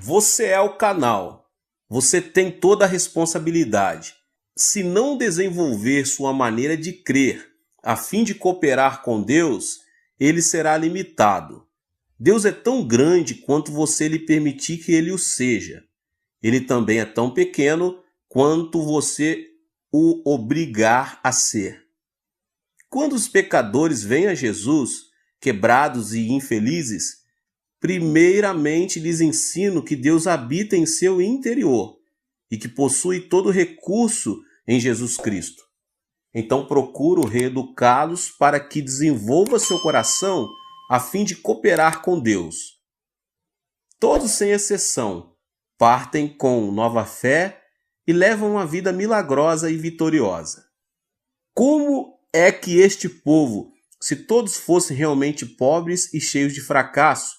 Você é o canal. Você tem toda a responsabilidade. Se não desenvolver sua maneira de crer a fim de cooperar com Deus, ele será limitado. Deus é tão grande quanto você lhe permitir que ele o seja. Ele também é tão pequeno quanto você o obrigar a ser. Quando os pecadores vêm a Jesus, quebrados e infelizes, primeiramente lhes ensino que Deus habita em seu interior e que possui todo recurso em Jesus Cristo. Então procuro reeducá-los para que desenvolva seu coração a fim de cooperar com Deus. Todos, sem exceção, partem com nova fé e levam uma vida milagrosa e vitoriosa. Como é que este povo, se todos fossem realmente pobres e cheios de fracasso,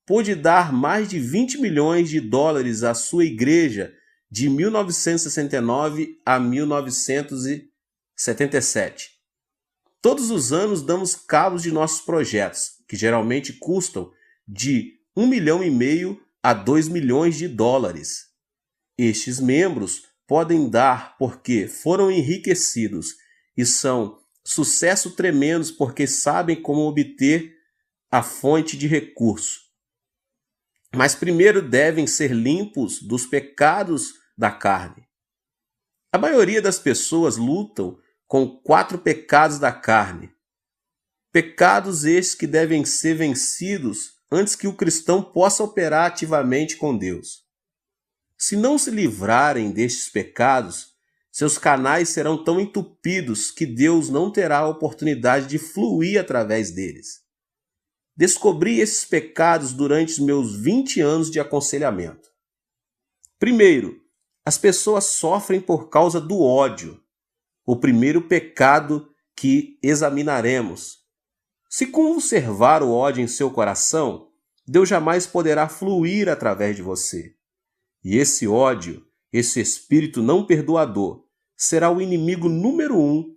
pôde dar mais de 20 milhões de dólares à sua igreja de 1969 a 1977? Todos os anos damos cabo de nossos projetos, que geralmente custam de 1,5 milhão a 2 milhões de dólares. Estes membros podem dar porque foram enriquecidos e são sucesso tremendos porque sabem como obter a fonte de recurso. Mas primeiro devem ser limpos dos pecados da carne. A maioria das pessoas lutam com 4 pecados da carne. Pecados estes que devem ser vencidos antes que o cristão possa operar ativamente com Deus. Se não se livrarem destes pecados, seus canais serão tão entupidos que Deus não terá a oportunidade de fluir através deles. Descobri esses pecados durante os meus 20 anos de aconselhamento. Primeiro, as pessoas sofrem por causa do ódio. O primeiro pecado que examinaremos. Se conservar o ódio em seu coração, Deus jamais poderá fluir através de você. E esse ódio, esse espírito não perdoador, será o inimigo número 1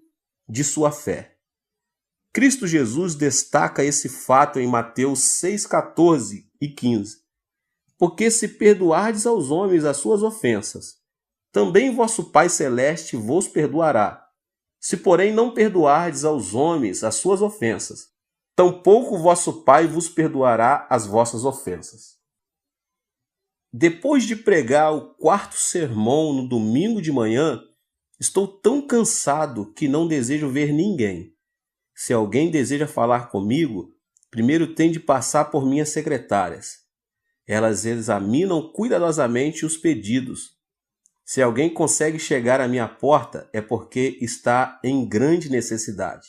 de sua fé. Cristo Jesus destaca esse fato em Mateus 6,14 e 15. Porque se perdoardes aos homens as suas ofensas, também vosso Pai Celeste vos perdoará. Se, porém, não perdoardes aos homens as suas ofensas, tampouco vosso Pai vos perdoará as vossas ofensas. Depois de pregar o 4º sermão no domingo de manhã, estou tão cansado que não desejo ver ninguém. Se alguém deseja falar comigo, primeiro tem de passar por minhas secretárias. Elas examinam cuidadosamente os pedidos. Se alguém consegue chegar à minha porta, é porque está em grande necessidade.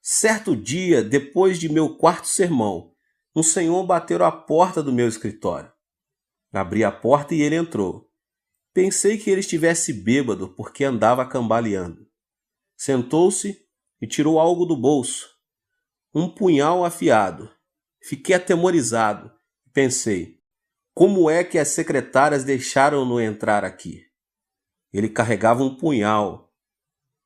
Certo dia, depois de meu 4º sermão, um senhor bateu à porta do meu escritório. Abri a porta e ele entrou. Pensei que ele estivesse bêbado porque andava cambaleando. Sentou-se e tirou algo do bolso. Um punhal afiado. Fiquei atemorizado. Pensei, como é que as secretárias deixaram-no entrar aqui? Ele carregava um punhal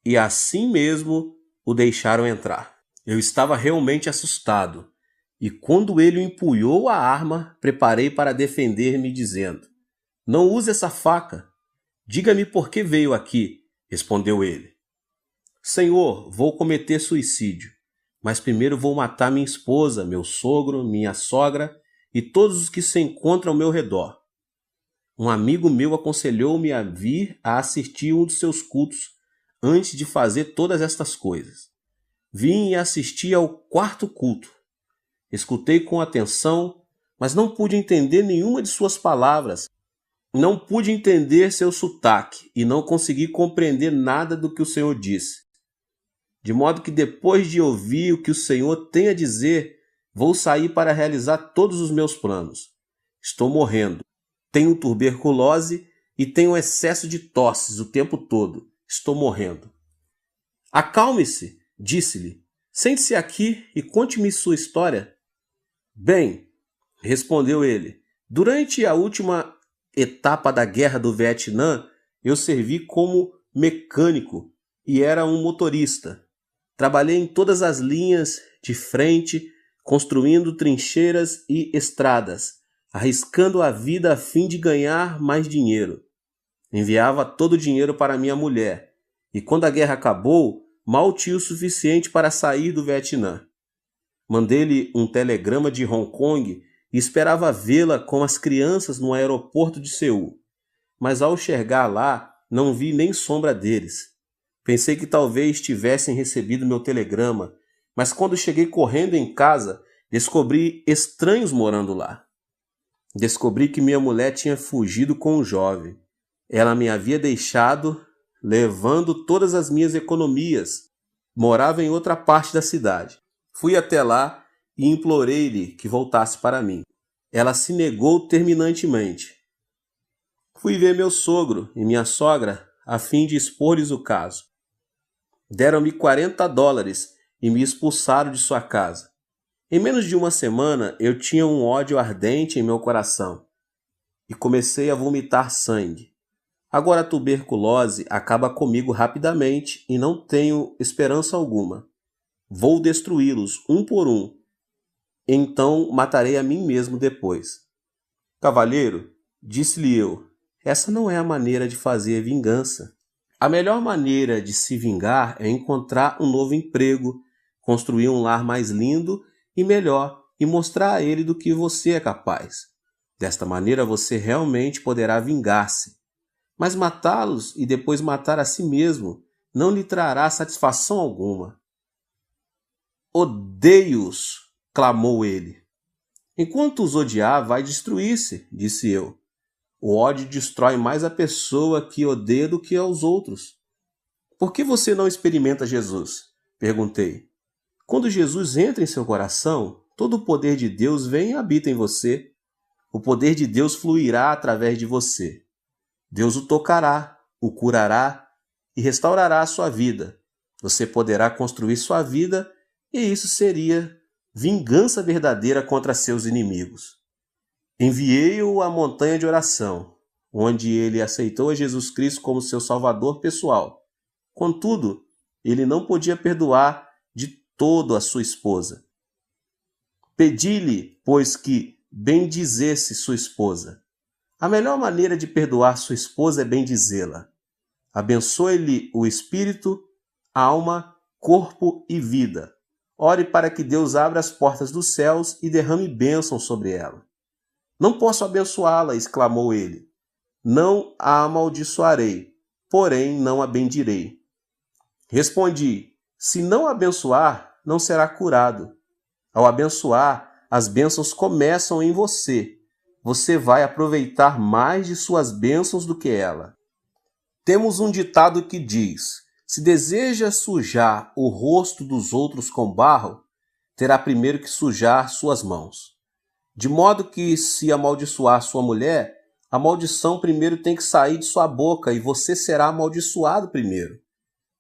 e assim mesmo o deixaram entrar. Eu estava realmente assustado e quando ele empunhou a arma, preparei para defender-me dizendo, não use essa faca. Diga-me por que veio aqui, respondeu ele. Senhor, vou cometer suicídio, mas primeiro vou matar minha esposa, meu sogro, minha sogra e todos os que se encontram ao meu redor. Um amigo meu aconselhou-me a vir a assistir um dos seus cultos antes de fazer todas estas coisas. Vim e assisti ao 4º culto. Escutei com atenção, mas não pude entender nenhuma de suas palavras. Não pude entender seu sotaque e não consegui compreender nada do que o Senhor disse. De modo que depois de ouvir o que o Senhor tem a dizer, vou sair para realizar todos os meus planos. Estou morrendo. Tenho tuberculose e tenho excesso de tosses o tempo todo. Estou morrendo. Acalme-se, disse-lhe. Sente-se aqui e conte-me sua história. Bem, respondeu ele, durante a última etapa da Guerra do Vietnã, eu servi como mecânico e era um motorista. Trabalhei em todas as linhas de frente, construindo trincheiras e estradas, arriscando a vida a fim de ganhar mais dinheiro. Enviava todo o dinheiro para minha mulher, e quando a guerra acabou, mal tinha o suficiente para sair do Vietnã. Mandei-lhe um telegrama de Hong Kong e esperava vê-la com as crianças no aeroporto de Seul. Mas ao chegar lá, não vi nem sombra deles. Pensei que talvez tivessem recebido meu telegrama, mas quando cheguei correndo em casa, descobri estranhos morando lá. Descobri que minha mulher tinha fugido com um jovem. Ela me havia deixado, levando todas as minhas economias. Morava em outra parte da cidade. Fui até lá e implorei-lhe que voltasse para mim. Ela se negou terminantemente. Fui ver meu sogro e minha sogra a fim de expor-lhes o caso. Deram-me $40 e me expulsaram de sua casa. Em menos de uma semana eu tinha um ódio ardente em meu coração e comecei a vomitar sangue. Agora a tuberculose acaba comigo rapidamente e não tenho esperança alguma. Vou destruí-los um por um. Então matarei a mim mesmo depois. Cavalheiro, disse-lhe eu, essa não é a maneira de fazer vingança. A melhor maneira de se vingar é encontrar um novo emprego, construir um lar mais lindo e melhor e mostrar a ele do que você é capaz. Desta maneira você realmente poderá vingar-se. Mas matá-los e depois matar a si mesmo não lhe trará satisfação alguma. Odeio-os, clamou ele. Enquanto os odiar, vai destruir-se, disse eu. O ódio destrói mais a pessoa que odeia do que aos outros. Por que você não experimenta Jesus? Perguntei. Quando Jesus entra em seu coração, todo o poder de Deus vem e habita em você. O poder de Deus fluirá através de você. Deus o tocará, o curará e restaurará a sua vida. Você poderá construir sua vida e isso seria vingança verdadeira contra seus inimigos. Enviei-o à montanha de oração, onde ele aceitou a Jesus Cristo como seu salvador pessoal. Contudo, ele não podia perdoar de todo a sua esposa. Pedi-lhe, pois, que bendizesse sua esposa. A melhor maneira de perdoar sua esposa é bendizê-la. Abençoe-lhe o espírito, alma, corpo e vida. Ore para que Deus abra as portas dos céus e derrame bênção sobre ela. Não posso abençoá-la, exclamou ele. Não a amaldiçoarei, porém não a bendirei. Respondi, se não a abençoar, não será curado. Ao abençoar, as bênçãos começam em você. Você vai aproveitar mais de suas bênçãos do que ela. Temos um ditado que diz, se deseja sujar o rosto dos outros com barro, terá primeiro que sujar suas mãos. De modo que, se amaldiçoar sua mulher, a maldição primeiro tem que sair de sua boca e você será amaldiçoado primeiro.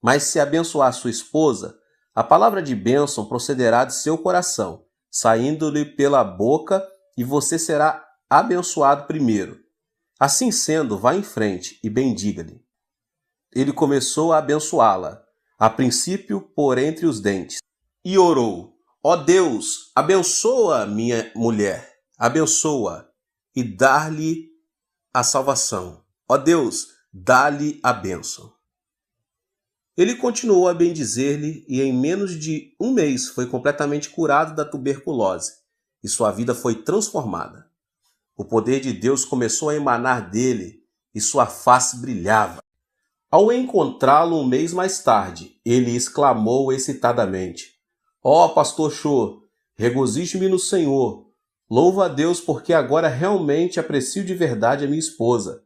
Mas se abençoar sua esposa, a palavra de bênção procederá de seu coração, saindo-lhe pela boca e você será abençoado primeiro. Assim sendo, vá em frente e bendiga-lhe. Ele começou a abençoá-la, a princípio por entre os dentes, e orou. Ó Deus, abençoa minha mulher, abençoa e dá-lhe a salvação. Ó Deus, dá-lhe a bênção. Ele continuou a bendizer-lhe e em menos de um mês foi completamente curado da tuberculose e sua vida foi transformada. O poder de Deus começou a emanar dele e sua face brilhava. Ao encontrá-lo um mês mais tarde, ele exclamou excitadamente, ó pastor Cho, regozije-me no Senhor. Louvo a Deus porque agora realmente aprecio de verdade a minha esposa.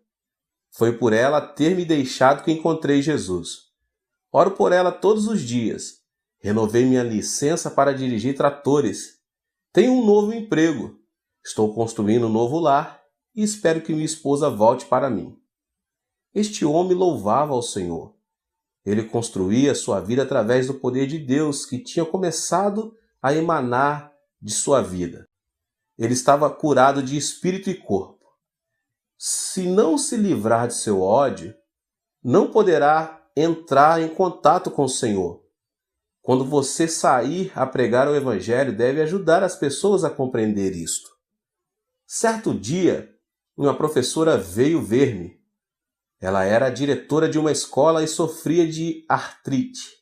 Foi por ela ter me deixado que encontrei Jesus. Oro por ela todos os dias. Renovei minha licença para dirigir tratores. Tenho um novo emprego. Estou construindo um novo lar e espero que minha esposa volte para mim. Este homem louvava ao Senhor. Ele construía sua vida através do poder de Deus que tinha começado a emanar de sua vida. Ele estava curado de espírito e corpo. Se não se livrar de seu ódio, não poderá entrar em contato com o Senhor. Quando você sair a pregar o Evangelho, deve ajudar as pessoas a compreender isto. Certo dia, uma professora veio ver-me. Ela era a diretora de uma escola e sofria de artrite.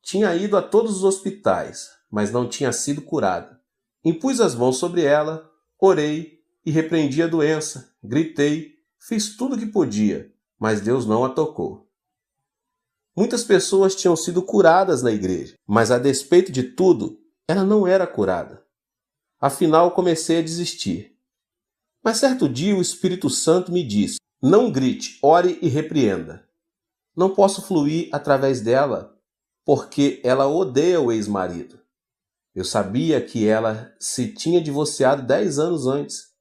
Tinha ido a todos os hospitais, mas não tinha sido curada. Impus as mãos sobre ela, orei e repreendi a doença. Gritei, fiz tudo o que podia, mas Deus não a tocou. Muitas pessoas tinham sido curadas na igreja, mas a despeito de tudo, ela não era curada. Afinal, comecei a desistir. Mas certo dia o Espírito Santo me disse: não grite, ore e repreenda. Não posso fluir através dela, porque ela odeia o ex-marido. Eu sabia que ela se tinha divorciado 10 anos antes.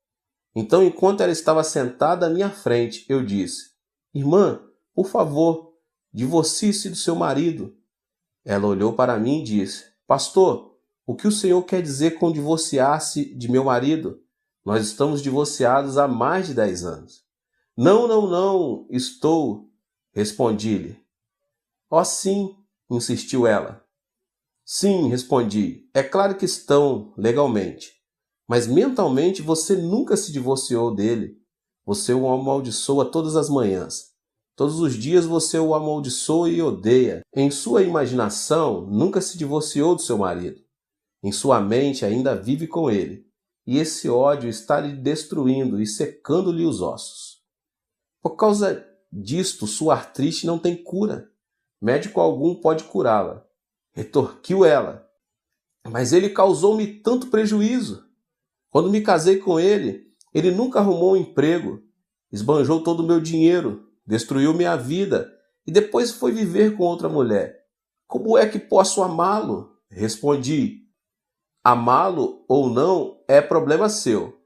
Então, enquanto ela estava sentada à minha frente, eu disse: irmã, por favor, divorcie-se do seu marido. Ela olhou para mim e disse: pastor, o que o senhor quer dizer com divorciar-se de meu marido? Nós estamos divorciados há mais de 10 anos. Não, estou, respondi-lhe. Oh, sim, insistiu ela. Sim, respondi, é claro que estão, legalmente. Mas mentalmente você nunca se divorciou dele. Você o amaldiçoa todas as manhãs. Todos os dias você o amaldiçoa e odeia. Em sua imaginação, nunca se divorciou do seu marido. Em sua mente ainda vive com ele. E esse ódio está lhe destruindo e secando-lhe os ossos. Por causa disto, sua artrite não tem cura. Médico algum pode curá-la. Retorquiu ela. Mas ele causou-me tanto prejuízo. Quando me casei com ele, ele nunca arrumou um emprego. Esbanjou todo o meu dinheiro, destruiu minha vida e depois foi viver com outra mulher. Como é que posso amá-lo? Respondi. Amá-lo ou não é problema seu.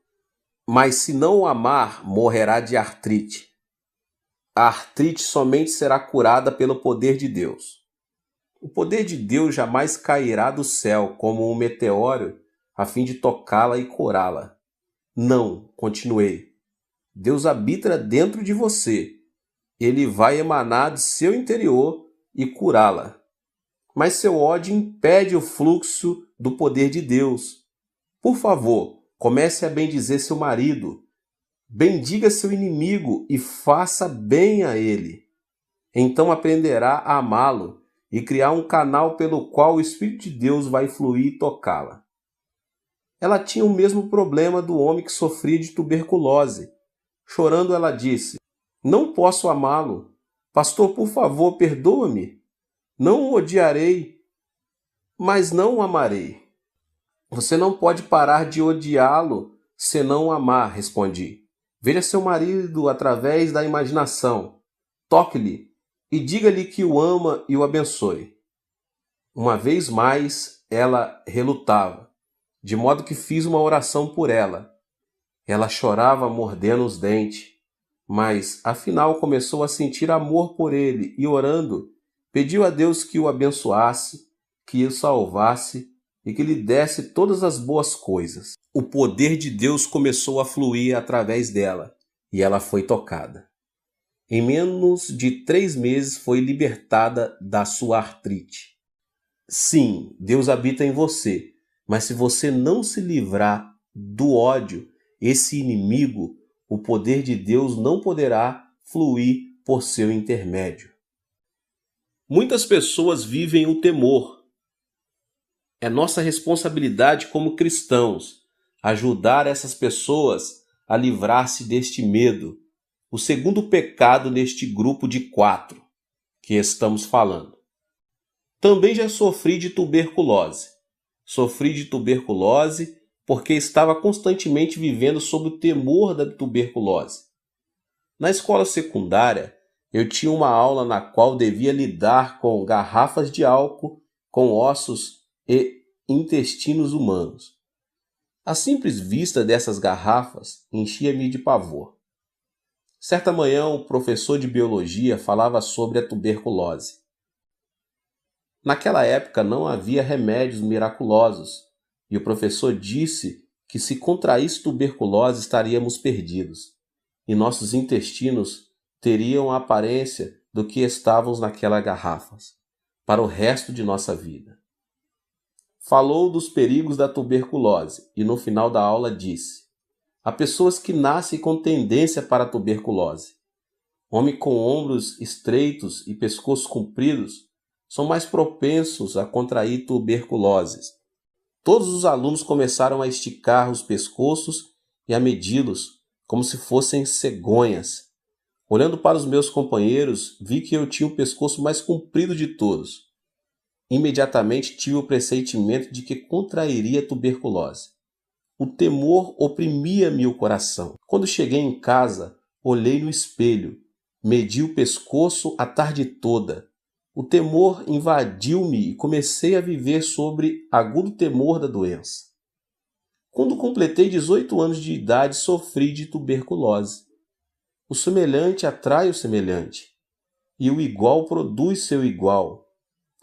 Mas se não o amar, morrerá de artrite. A artrite somente será curada pelo poder de Deus. O poder de Deus jamais cairá do céu como um meteoro a fim de tocá-la e curá-la. Não, continuei. Deus habita dentro de você. Ele vai emanar de seu interior e curá-la. Mas seu ódio impede o fluxo do poder de Deus. Por favor, comece a bendizer seu marido. Bendiga seu inimigo e faça bem a ele. Então aprenderá a amá-lo e criar um canal pelo qual o Espírito de Deus vai fluir e tocá-la. Ela tinha o mesmo problema do homem que sofria de tuberculose. Chorando, ela disse: não posso amá-lo. Pastor, por favor, perdoa-me. Não o odiarei, mas não o amarei. Você não pode parar de odiá-lo senão o amar, respondi. Veja seu marido através da imaginação. Toque-lhe e diga-lhe que o ama e o abençoe. Uma vez mais, ela relutava, de modo que fiz uma oração por ela. Ela chorava mordendo os dentes, mas afinal começou a sentir amor por ele e, orando, pediu a Deus que o abençoasse, que o salvasse e que lhe desse todas as boas coisas. O poder de Deus começou a fluir através dela e ela foi tocada. Em menos de 3 meses foi libertada da sua artrite. Sim, Deus habita em você, mas se você não se livrar do ódio, esse inimigo, o poder de Deus não poderá fluir por seu intermédio. Muitas pessoas vivem o temor. É nossa responsabilidade como cristãos ajudar essas pessoas a livrar-se deste medo, o segundo pecado neste grupo de 4 que estamos falando. Também já sofri de tuberculose. Sofri de tuberculose porque estava constantemente vivendo sob o temor da tuberculose. Na escola secundária, eu tinha uma aula na qual devia lidar com garrafas de álcool, com ossos e intestinos humanos. A simples vista dessas garrafas enchia-me de pavor. Certa manhã, o professor de biologia falava sobre a tuberculose. Naquela época não havia remédios miraculosos, e o professor disse que se contraísse tuberculose estaríamos perdidos, e nossos intestinos teriam a aparência do que estavam naquelas garrafas, para o resto de nossa vida. Falou dos perigos da tuberculose e no final da aula disse: Há pessoas que nascem com tendência para a tuberculose. Homens com ombros estreitos e pescoços compridos são mais propensos a contrair tuberculose. Todos os alunos começaram a esticar os pescoços e a medi-los como se fossem cegonhas. Olhando para os meus companheiros, vi que eu tinha o pescoço mais comprido de todos. Imediatamente tive o pressentimento de que contrairia tuberculose. O temor oprimia-me o coração. Quando cheguei em casa, olhei no espelho, medi o pescoço a tarde toda. O temor invadiu-me e comecei a viver sobre agudo temor da doença. Quando completei 18 anos de idade, sofri de tuberculose. O semelhante atrai o semelhante, e o igual produz seu igual.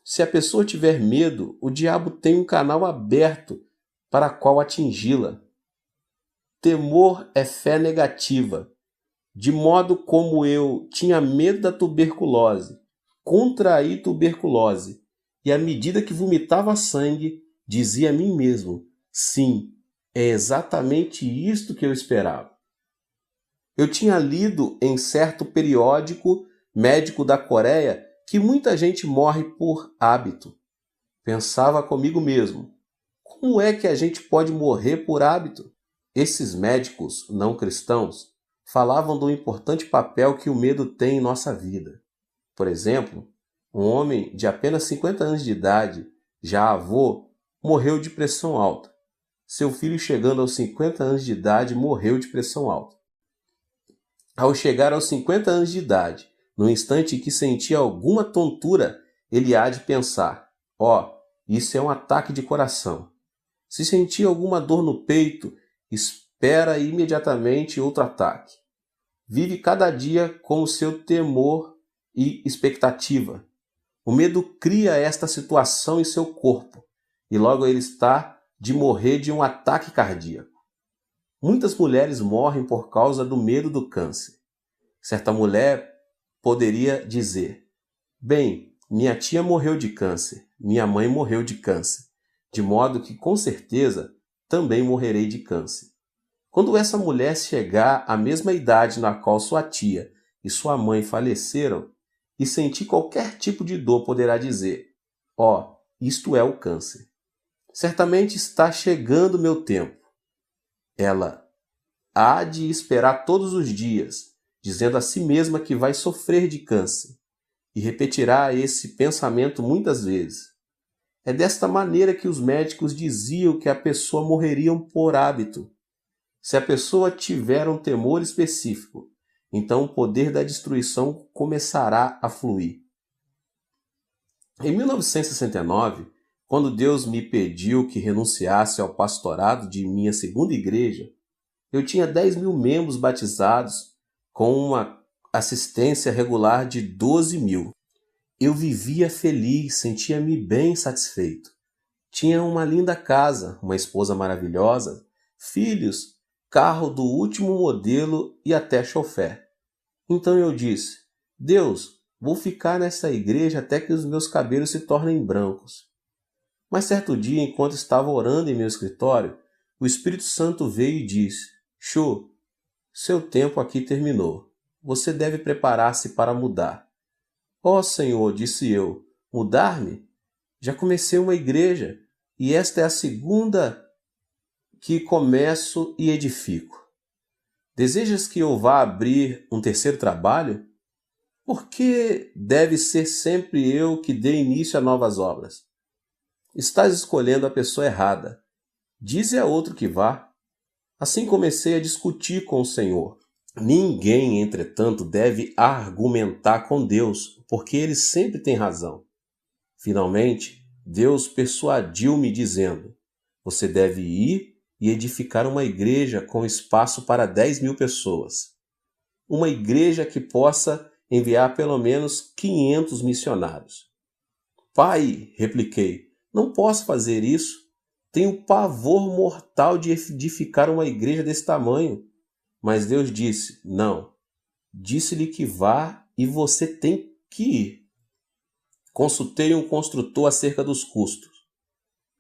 Se a pessoa tiver medo, o diabo tem um canal aberto para qual atingi-la. Temor é fé negativa. De modo como eu tinha medo da tuberculose, contraí tuberculose, e à medida que vomitava sangue, dizia a mim mesmo, sim, é exatamente isto que eu esperava. Eu tinha lido em certo periódico médico da Coreia que muita gente morre por hábito. Pensava comigo mesmo, como é que a gente pode morrer por hábito? Esses médicos não cristãos falavam do importante papel que o medo tem em nossa vida. Por exemplo, um homem de apenas 50 anos de idade, já avô, morreu de pressão alta. Seu filho, chegando aos 50 anos de idade, morreu de pressão alta. Ao chegar aos 50 anos de idade, no instante em que sentia alguma tontura, ele há de pensar, isso é um ataque de coração. Se sentir alguma dor no peito, espera imediatamente outro ataque. Vive cada dia com o seu temor e expectativa. O medo cria esta situação em seu corpo e logo ele está de morrer de um ataque cardíaco. Muitas mulheres morrem por causa do medo do câncer. Certa mulher poderia dizer, bem, minha tia morreu de câncer, minha mãe morreu de câncer, de modo que com certeza também morrerei de câncer. Quando essa mulher chegar à mesma idade na qual sua tia e sua mãe faleceram e sentir qualquer tipo de dor, poderá dizer, isto é o câncer. Certamente está chegando meu tempo. Ela há de esperar todos os dias, dizendo a si mesma que vai sofrer de câncer, e repetirá esse pensamento muitas vezes. É desta maneira que os médicos diziam que a pessoa morreria por hábito. Se a pessoa tiver um temor específico, então o poder da destruição começará a fluir. Em 1969, quando Deus me pediu que renunciasse ao pastorado de minha segunda igreja, eu tinha 10.000 membros batizados com uma assistência regular de 12.000. Eu vivia feliz, sentia-me bem satisfeito. Tinha uma linda casa, uma esposa maravilhosa, filhos, carro do último modelo e até chofer. Então eu disse, Deus, vou ficar nessa igreja até que os meus cabelos se tornem brancos. Mas certo dia, enquanto estava orando em meu escritório, o Espírito Santo veio e disse, Cho, seu tempo aqui terminou. Você deve preparar-se para mudar. Senhor, disse eu, mudar-me? Já comecei uma igreja e esta é a segunda que começo e edifico. Desejas que eu vá abrir um terceiro trabalho? Por que deve ser sempre eu que dê início a novas obras? Estás escolhendo a pessoa errada. Dize a outro que vá. Assim comecei a discutir com o Senhor. Ninguém, entretanto, deve argumentar com Deus, porque ele sempre tem razão. Finalmente, Deus persuadiu-me dizendo, você deve ir e edificar uma igreja com espaço para 10.000 pessoas. Uma igreja que possa enviar pelo menos 500 missionários. Pai, repliquei, não posso fazer isso. Tenho pavor mortal de edificar uma igreja desse tamanho. Mas Deus disse, não. Disse-lhe que vá e você tem que ir. Consultei um construtor acerca dos custos.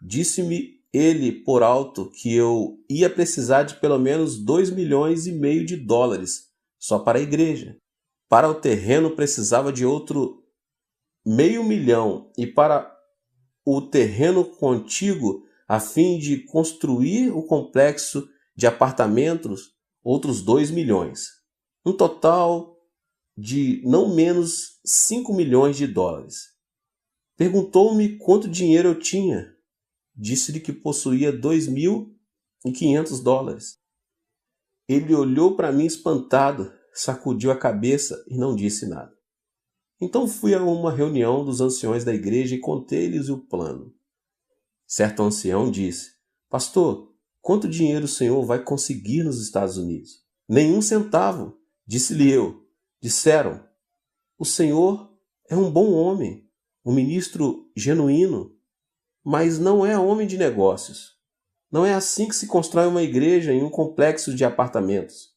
Disse-me ele por alto que eu ia precisar de pelo menos 2,5 milhões de dólares só para a igreja. Para o terreno precisava de outro 500 mil e para o terreno contíguo, a fim de construir o complexo de apartamentos, outros 2 milhões. Um total de não menos 5 milhões de dólares. Perguntou-me quanto dinheiro eu tinha. Disse-lhe que possuía 2.500 dólares. Ele olhou para mim espantado, sacudiu a cabeça e não disse nada. Então fui a uma reunião dos anciões da igreja e contei-lhes o plano. Certo ancião disse: Pastor, quanto dinheiro o senhor vai conseguir nos Estados Unidos? Nenhum centavo, disse-lhe eu. Disseram: O senhor é um bom homem, um ministro genuíno, mas não é homem de negócios. Não é assim que se constrói uma igreja em um complexo de apartamentos.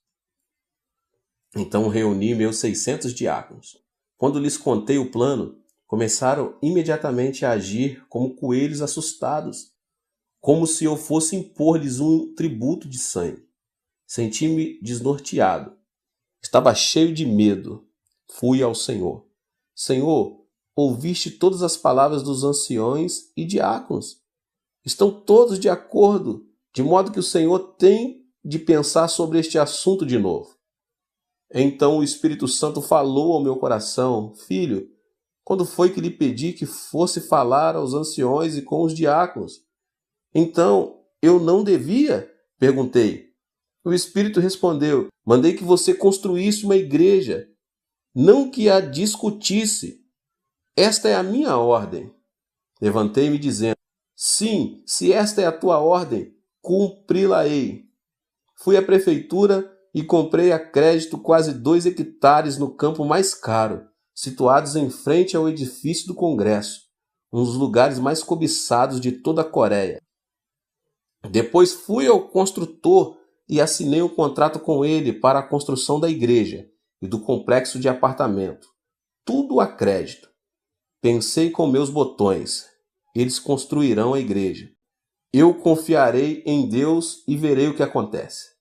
Então reuni meus 600 diáconos. Quando lhes contei o plano, começaram imediatamente a agir como coelhos assustados, como se eu fosse impor-lhes um tributo de sangue. Senti-me desnorteado. Estava cheio de medo. Fui ao Senhor. Senhor, ouviste todas as palavras dos anciões e diáconos. Estão todos de acordo, de modo que o Senhor tem de pensar sobre este assunto de novo. Então o Espírito Santo falou ao meu coração: Filho, quando foi que lhe pedi que fosse falar aos anciões e com os diáconos? Então, eu não devia? Perguntei. O Espírito respondeu: Mandei que você construísse uma igreja, não que a discutisse. Esta é a minha ordem. Levantei-me dizendo: Sim, se esta é a tua ordem, cumpri-la-ei. Fui à prefeitura e comprei a crédito quase 2 hectares no campo mais caro, situados em frente ao edifício do Congresso, um dos lugares mais cobiçados de toda a Coreia. Depois fui ao construtor e assinei um contrato com ele para a construção da igreja e do complexo de apartamento. Tudo a crédito. Pensei com meus botões: eles construirão a igreja. Eu confiarei em Deus e verei o que acontece.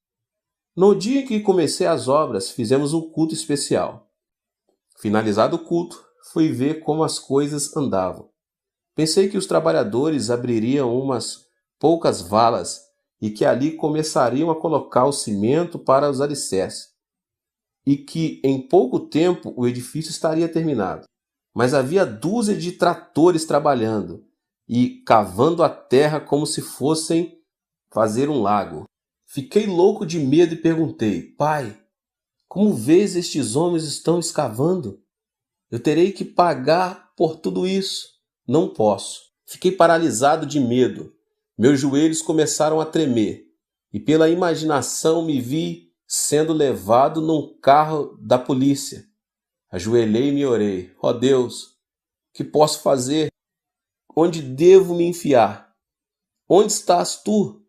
No dia em que comecei as obras, fizemos um culto especial. Finalizado o culto, fui ver como as coisas andavam. Pensei que os trabalhadores abririam umas poucas valas e que ali começariam a colocar o cimento para os alicerces, e que em pouco tempo o edifício estaria terminado. Mas havia dúzia de tratores trabalhando e cavando a terra como se fossem fazer um lago. Fiquei louco de medo e perguntei: Pai, como vês estes homens estão escavando? Eu terei que pagar por tudo isso. Não posso. Fiquei paralisado de medo. Meus joelhos começaram a tremer e pela imaginação me vi sendo levado num carro da polícia. Ajoelhei-me e orei: Ó Deus, que posso fazer? Onde devo me enfiar? Onde estás tu?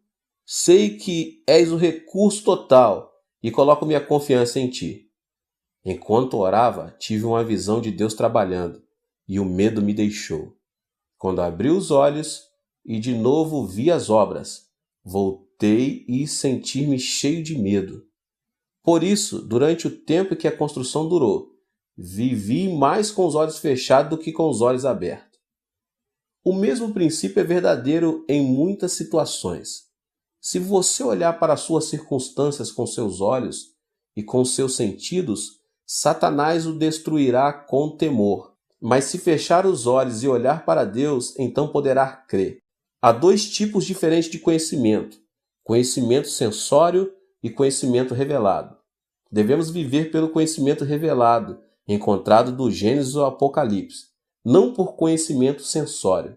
Sei que és o recurso total e coloco minha confiança em ti. Enquanto orava, tive uma visão de Deus trabalhando e o medo me deixou. Quando abri os olhos e de novo vi as obras, voltei e senti-me cheio de medo. Por isso, durante o tempo que a construção durou, vivi mais com os olhos fechados do que com os olhos abertos. O mesmo princípio é verdadeiro em muitas situações. Se você olhar para as suas circunstâncias com seus olhos e com seus sentidos, Satanás o destruirá com temor. Mas se fechar os olhos e olhar para Deus, então poderá crer. Há 2 tipos diferentes de conhecimento: conhecimento sensório e conhecimento revelado. Devemos viver pelo conhecimento revelado, encontrado do Gênesis ao Apocalipse, não por conhecimento sensório.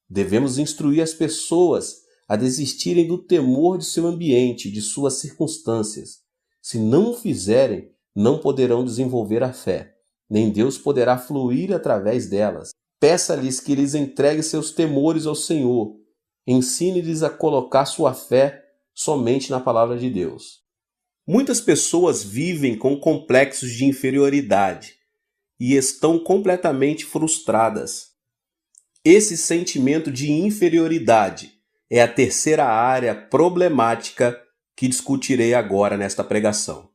Devemos instruir as pessoas a desistirem do temor de seu ambiente, de suas circunstâncias. Se não o fizerem, não poderão desenvolver a fé, nem Deus poderá fluir através delas. Peça-lhes que lhes entregue seus temores ao Senhor. Ensine-lhes a colocar sua fé somente na palavra de Deus. Muitas pessoas vivem com complexos de inferioridade e estão completamente frustradas. Esse sentimento de inferioridade é a terceira área problemática que discutirei agora nesta pregação.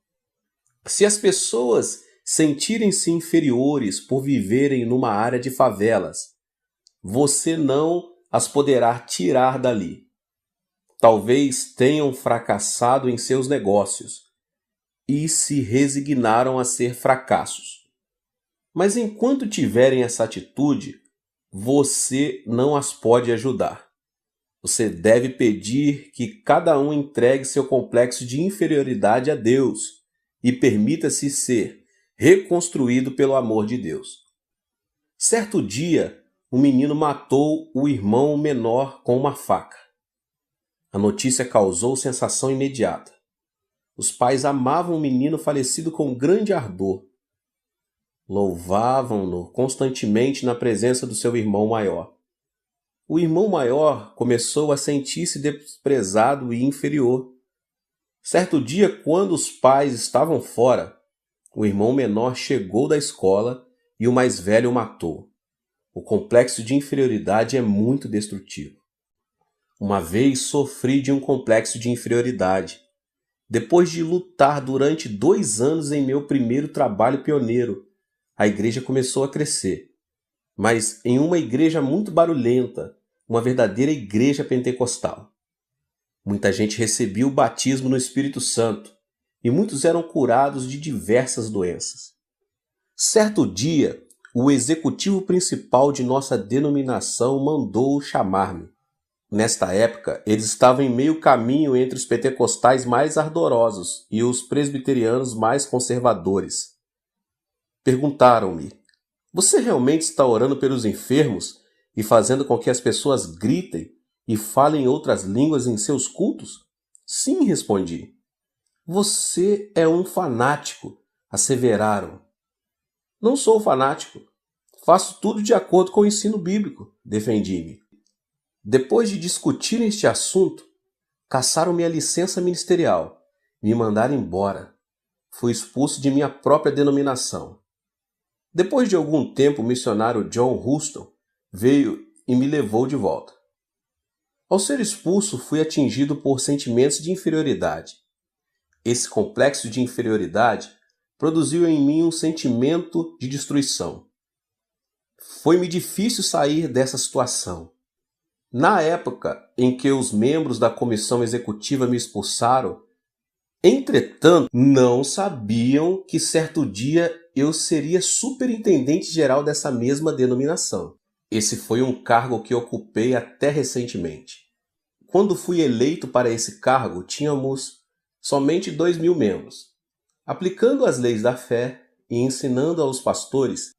Se as pessoas sentirem-se inferiores por viverem numa área de favelas, você não as poderá tirar dali. Talvez tenham fracassado em seus negócios e se resignaram a ser fracassos. Mas enquanto tiverem essa atitude, você não as pode ajudar. Você deve pedir que cada um entregue seu complexo de inferioridade a Deus e permita-se ser reconstruído pelo amor de Deus. Certo dia, um menino matou o irmão menor com uma faca. A notícia causou sensação imediata. Os pais amavam o menino falecido com grande ardor. Louvavam-no constantemente na presença do seu irmão maior. O irmão maior começou a sentir-se desprezado e inferior. Certo dia, quando os pais estavam fora, o irmão menor chegou da escola e o mais velho o matou. O complexo de inferioridade é muito destrutivo. Uma vez sofri de um complexo de inferioridade. Depois de lutar durante 2 anos em meu primeiro trabalho pioneiro, a igreja começou a crescer. Mas em uma igreja muito barulhenta, uma verdadeira igreja pentecostal. Muita gente recebia o batismo no Espírito Santo e muitos eram curados de diversas doenças. Certo dia, o executivo principal de nossa denominação mandou chamar-me. Nesta época, eles estavam em meio caminho entre os pentecostais mais ardorosos e os presbiterianos mais conservadores. Perguntaram-me: "Você realmente está orando pelos enfermos e fazendo com que as pessoas gritem e falem outras línguas em seus cultos?" "Sim", respondi. "Você é um fanático", asseveraram. "Não sou fanático. Faço tudo de acordo com o ensino bíblico", defendi-me. Depois de discutir este assunto, caçaram minha licença ministerial, me mandaram embora. Fui expulso de minha própria denominação. Depois de algum tempo, o missionário John Huston veio e me levou de volta. Ao ser expulso, fui atingido por sentimentos de inferioridade. Esse complexo de inferioridade produziu em mim um sentimento de destruição. Foi-me difícil sair dessa situação. Na época em que os membros da comissão executiva me expulsaram, entretanto, não sabiam que certo dia eu seria superintendente geral dessa mesma denominação. Esse foi um cargo que ocupei até recentemente. Quando fui eleito para esse cargo, tínhamos somente 2.000 membros. Aplicando as leis da fé e ensinando aos pastores,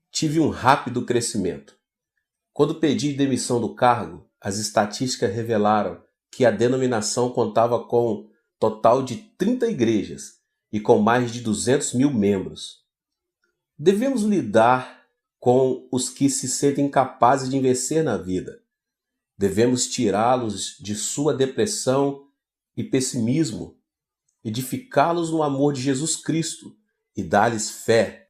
tive um rápido crescimento. Quando pedi demissão do cargo, as estatísticas revelaram que a denominação contava com total de 30 igrejas e com mais de 200.000 membros. Devemos lidar com os que se sentem capazes de vencer na vida. Devemos tirá-los de sua depressão e pessimismo, edificá-los no amor de Jesus Cristo e dar-lhes fé,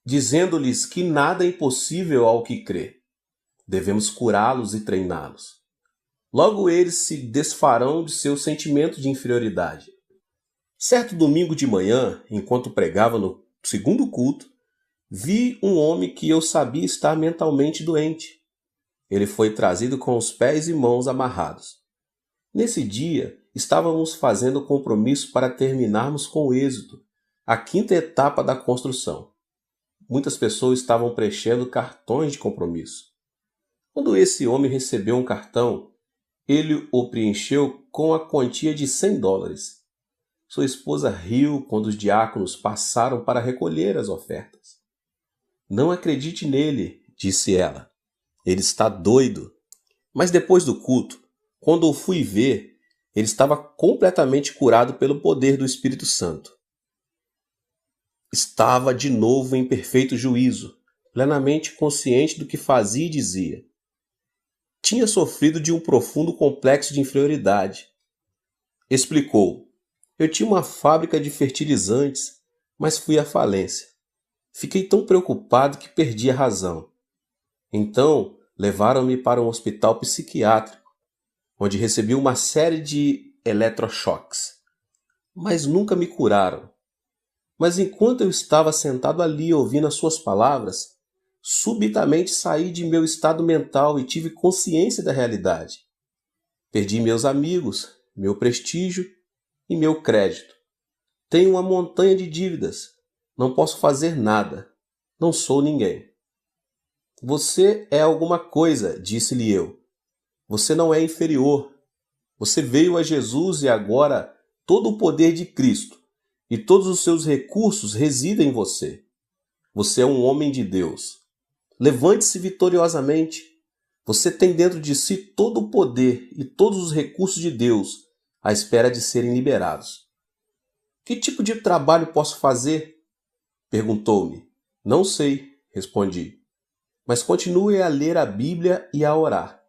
dizendo-lhes que nada é impossível ao que crê. Devemos curá-los e treiná-los. Logo eles se desfarão de seu sentimento de inferioridade. Certo domingo de manhã, enquanto pregava no segundo culto, vi um homem que eu sabia estar mentalmente doente. Ele foi trazido com os pés e mãos amarrados. Nesse dia, estávamos fazendo compromisso para terminarmos com êxito a 5ª etapa da construção. Muitas pessoas estavam preenchendo cartões de compromisso. Quando esse homem recebeu um cartão, ele o preencheu com a quantia de $100. Sua esposa riu quando os diáconos passaram para recolher as ofertas. "Não acredite nele", disse ela. "Ele está doido." Mas depois do culto, quando o fui ver, ele estava completamente curado pelo poder do Espírito Santo. Estava de novo em perfeito juízo, plenamente consciente do que fazia e dizia. Tinha sofrido de um profundo complexo de inferioridade. Explicou: "Eu tinha uma fábrica de fertilizantes, mas fui à falência. Fiquei tão preocupado que perdi a razão. Então, levaram-me para um hospital psiquiátrico. onde recebi uma série de eletrochoques, mas nunca me curaram. Mas enquanto eu estava sentado ali ouvindo as suas palavras, subitamente saí de meu estado mental e tive consciência da realidade. Perdi meus amigos, meu prestígio e meu crédito. Tenho uma montanha de dívidas. Não posso fazer nada. Não sou ninguém. Você é alguma coisa, disse-lhe eu. Você não é inferior. Você veio a Jesus e agora todo o poder de Cristo e todos os seus recursos residem em você. Você é um homem de Deus. Levante-se vitoriosamente. Você tem dentro de si todo o poder e todos os recursos de Deus à espera de serem liberados. Que tipo de trabalho posso fazer? Perguntou-me. Não sei, respondi. Mas continue a ler a Bíblia e a orar.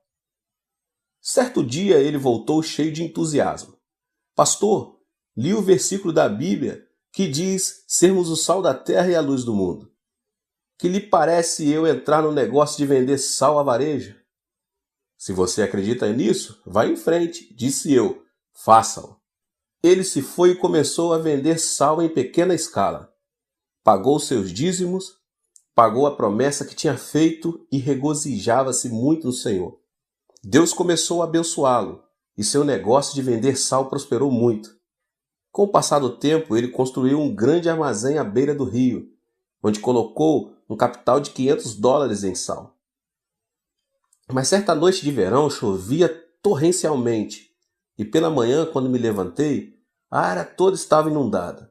Certo dia ele voltou cheio de entusiasmo. Pastor, li o versículo da Bíblia que diz sermos o sal da terra e a luz do mundo. Que lhe parece eu entrar no negócio de vender sal a varejo? Se você acredita nisso, vá em frente, disse eu. Faça-o. Ele se foi e começou a vender sal em pequena escala. Pagou seus dízimos, pagou a promessa que tinha feito e regozijava-se muito no Senhor. Deus começou a abençoá-lo e seu negócio de vender sal prosperou muito. Com o passar do tempo, ele construiu um grande armazém à beira do rio, onde colocou um capital de $500 em sal. Mas certa noite de verão chovia torrencialmente e pela manhã, quando me levantei, a área toda estava inundada.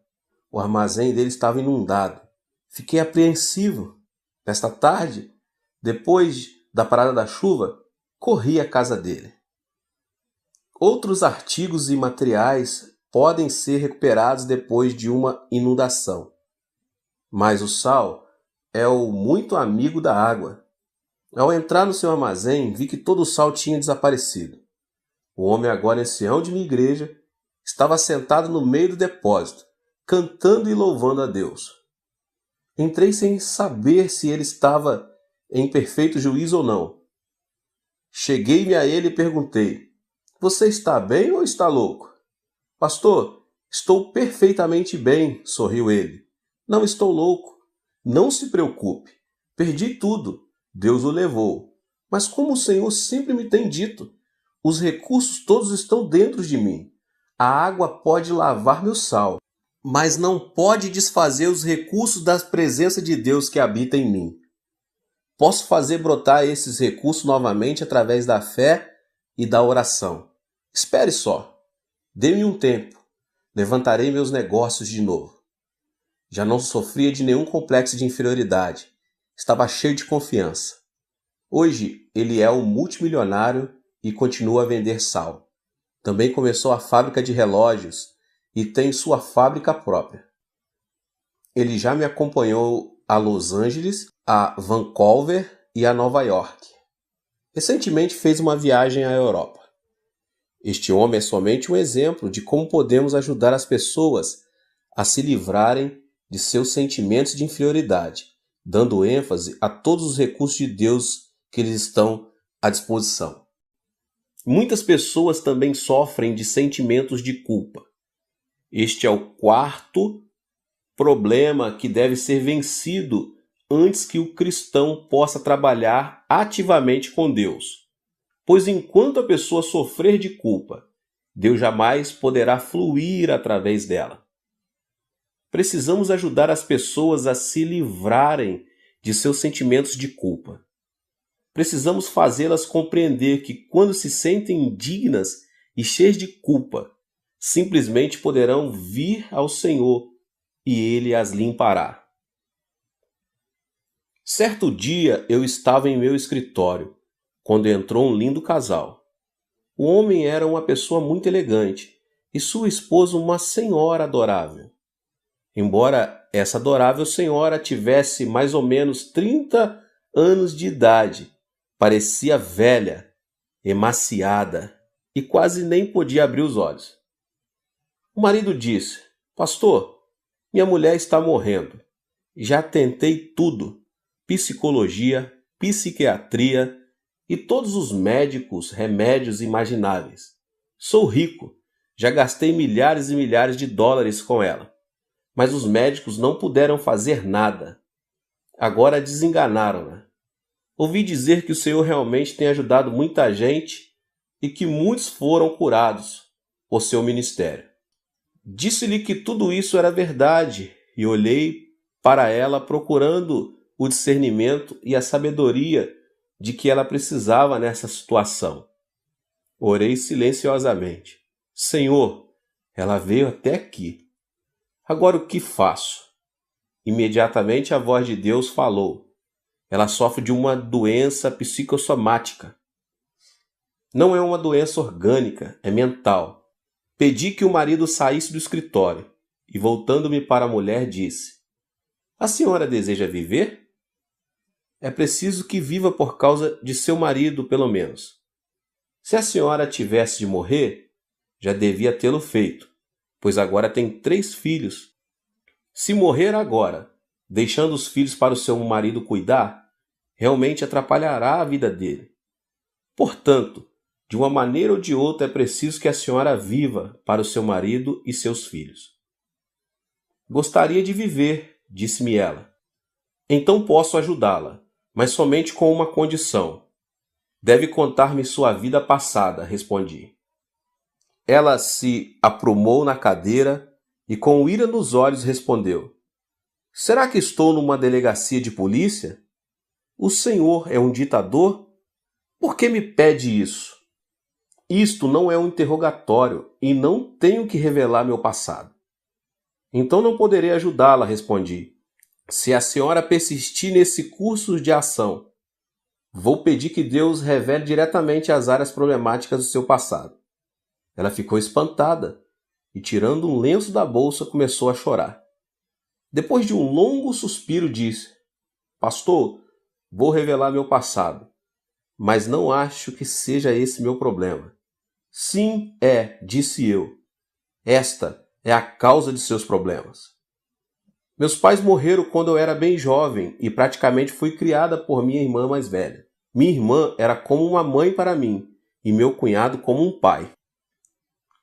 O armazém dele estava inundado. Fiquei apreensivo. Nesta tarde, depois da parada da chuva, corri à casa dele. Outros artigos e materiais podem ser recuperados depois de uma inundação. Mas o sal é o muito amigo da água. Ao entrar no seu armazém, vi que todo o sal tinha desaparecido. O homem, agora ancião de minha igreja, estava sentado no meio do depósito, cantando e louvando a Deus. Entrei sem saber se ele estava em perfeito juízo ou não. Cheguei-me a ele e perguntei: Você está bem ou está louco? Pastor, estou perfeitamente bem, sorriu ele. Não estou louco. Não se preocupe. Perdi tudo. Deus o levou. Mas como o Senhor sempre me tem dito, os recursos todos estão dentro de mim. A água pode lavar meu sal, mas não pode desfazer os recursos da presença de Deus que habita em mim. Posso fazer brotar esses recursos novamente através da fé e da oração. Espere só. Dê-me um tempo. Levantarei meus negócios de novo. Já não sofria de nenhum complexo de inferioridade. Estava cheio de confiança. Hoje ele é um multimilionário e continua a vender sal. Também começou a fábrica de relógios e tem sua fábrica própria. Ele já me acompanhou a Los Angeles, a Vancouver e a Nova York. Recentemente fez uma viagem à Europa. Este homem é somente um exemplo de como podemos ajudar as pessoas a se livrarem de seus sentimentos de inferioridade, dando ênfase a todos os recursos de Deus que lhes estão à disposição. Muitas pessoas também sofrem de sentimentos de culpa. Este é o quarto problema que deve ser vencido antes que o cristão possa trabalhar ativamente com Deus. Pois enquanto a pessoa sofrer de culpa, Deus jamais poderá fluir através dela. Precisamos ajudar as pessoas a se livrarem de seus sentimentos de culpa. Precisamos fazê-las compreender que quando se sentem indignas e cheias de culpa, simplesmente poderão vir ao Senhor e Ele as limpará. Certo dia eu estava em meu escritório, quando entrou um lindo casal. O homem era uma pessoa muito elegante e sua esposa uma senhora adorável. Embora essa adorável senhora tivesse mais ou menos 30 anos de idade, parecia velha, emaciada e quase nem podia abrir os olhos. O marido disse: Pastor, minha mulher está morrendo. Já tentei tudo: psicologia, psiquiatria e todos os médicos, remédios imagináveis. Sou rico, já gastei milhares e milhares de dólares com ela, mas os médicos não puderam fazer nada. Agora desenganaram-na. Ouvi dizer que o Senhor realmente tem ajudado muita gente e que muitos foram curados por seu ministério. Disse-lhe que tudo isso era verdade e olhei para ela procurando o discernimento e a sabedoria de que ela precisava nessa situação. Orei silenciosamente. Senhor, ela veio até aqui. Agora o que faço? Imediatamente a voz de Deus falou. Ela sofre de uma doença psicossomática. Não é uma doença orgânica, é mental. Pedi que o marido saísse do escritório e, voltando-me para a mulher, disse: A senhora deseja viver? É preciso que viva por causa de seu marido, pelo menos. Se a senhora tivesse de morrer, já devia tê-lo feito, pois agora tem 3 filhos. Se morrer agora, deixando os filhos para o seu marido cuidar, realmente atrapalhará a vida dele. Portanto, de uma maneira ou de outra é preciso que a senhora viva para o seu marido e seus filhos. Gostaria de viver, disse-me ela. Então posso ajudá-la, mas somente com uma condição. Deve contar-me sua vida passada, respondi. Ela se aprumou na cadeira e com ira nos olhos respondeu: Será que estou numa delegacia de polícia? O senhor é um ditador? Por que me pede isso? Isto não é um interrogatório e não tenho que revelar meu passado. Então não poderei ajudá-la, respondi. Se a senhora persistir nesse curso de ação, vou pedir que Deus revele diretamente as áreas problemáticas do seu passado. Ela ficou espantada e, tirando um lenço da bolsa, começou a chorar. Depois de um longo suspiro, disse: Pastor, vou revelar meu passado, mas não acho que seja esse meu problema. Sim, disse eu. Esta é a causa de seus problemas. Meus pais morreram quando eu era bem jovem e praticamente fui criada por minha irmã mais velha. Minha irmã era como uma mãe para mim e meu cunhado como um pai.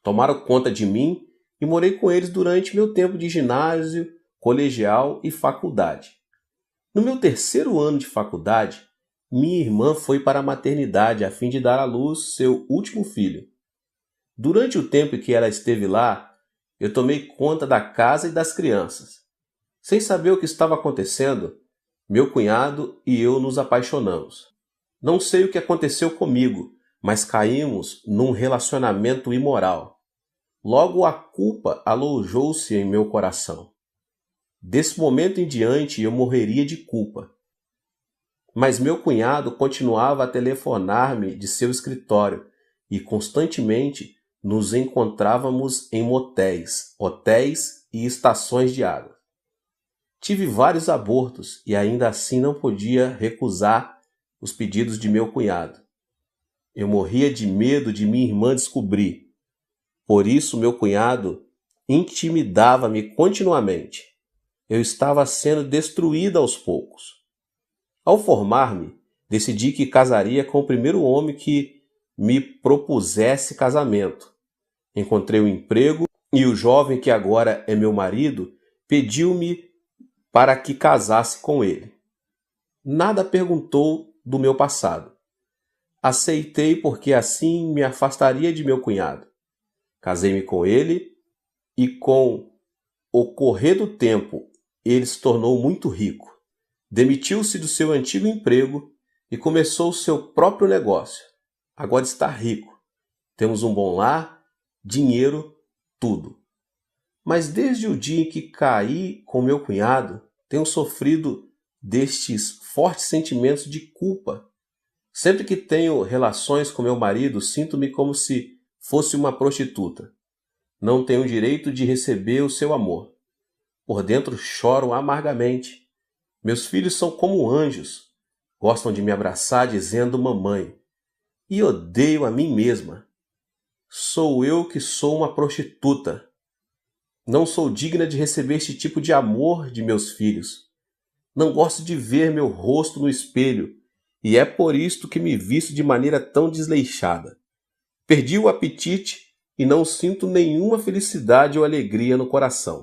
Tomaram conta de mim e morei com eles durante meu tempo de ginásio, colegial e faculdade. No meu 3º ano de faculdade, minha irmã foi para a maternidade a fim de dar à luz seu último filho. Durante o tempo em que ela esteve lá, eu tomei conta da casa e das crianças. Sem saber o que estava acontecendo, meu cunhado e eu nos apaixonamos. Não sei o que aconteceu comigo, mas caímos num relacionamento imoral. Logo a culpa alojou-se em meu coração. Desse momento em diante eu morreria de culpa. Mas meu cunhado continuava a telefonar-me de seu escritório e constantemente nos encontrávamos em motéis, hotéis e estações de água. Tive vários abortos e ainda assim não podia recusar os pedidos de meu cunhado. Eu morria de medo de minha irmã descobrir. Por isso meu cunhado intimidava-me continuamente. Eu estava sendo destruída aos poucos. Ao formar-me, decidi que casaria com o primeiro homem que me propusesse casamento. Encontrei um emprego e o jovem que agora é meu marido pediu-me para que casasse com ele. Nada perguntou do meu passado. Aceitei porque assim me afastaria de meu cunhado. Casei-me com ele e com o correr do tempo ele se tornou muito rico. Demitiu-se do seu antigo emprego e começou o seu próprio negócio. Agora está rico. Temos um bom lar, dinheiro, tudo. Mas desde o dia em que caí com meu cunhado, tenho sofrido destes fortes sentimentos de culpa. Sempre que tenho relações com meu marido, sinto-me como se fosse uma prostituta. Não tenho o direito de receber o seu amor. Por dentro choro amargamente. Meus filhos são como anjos. Gostam de me abraçar dizendo mamãe. E odeio a mim mesma. Sou eu que sou uma prostituta. Não sou digna de receber este tipo de amor de meus filhos. Não gosto de ver meu rosto no espelho e é por isto que me visto de maneira tão desleixada. Perdi o apetite e não sinto nenhuma felicidade ou alegria no coração.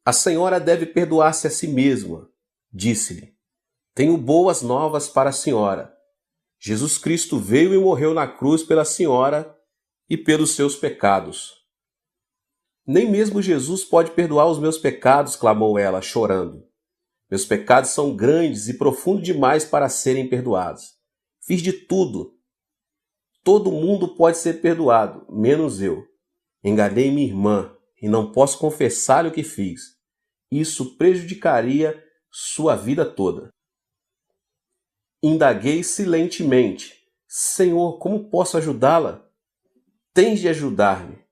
A senhora deve perdoar-se a si mesma, disse-lhe. Tenho boas novas para a senhora. Jesus Cristo veio e morreu na cruz pela senhora e pelos seus pecados. Nem mesmo Jesus pode perdoar os meus pecados, clamou ela, chorando. Meus pecados são grandes e profundos demais para serem perdoados. Fiz de tudo. Todo mundo pode ser perdoado, menos eu. Enganei minha irmã e não posso confessar-lhe o que fiz. Isso prejudicaria sua vida toda. Indaguei silentemente. Senhor, como posso ajudá-la? Tens de ajudar-me.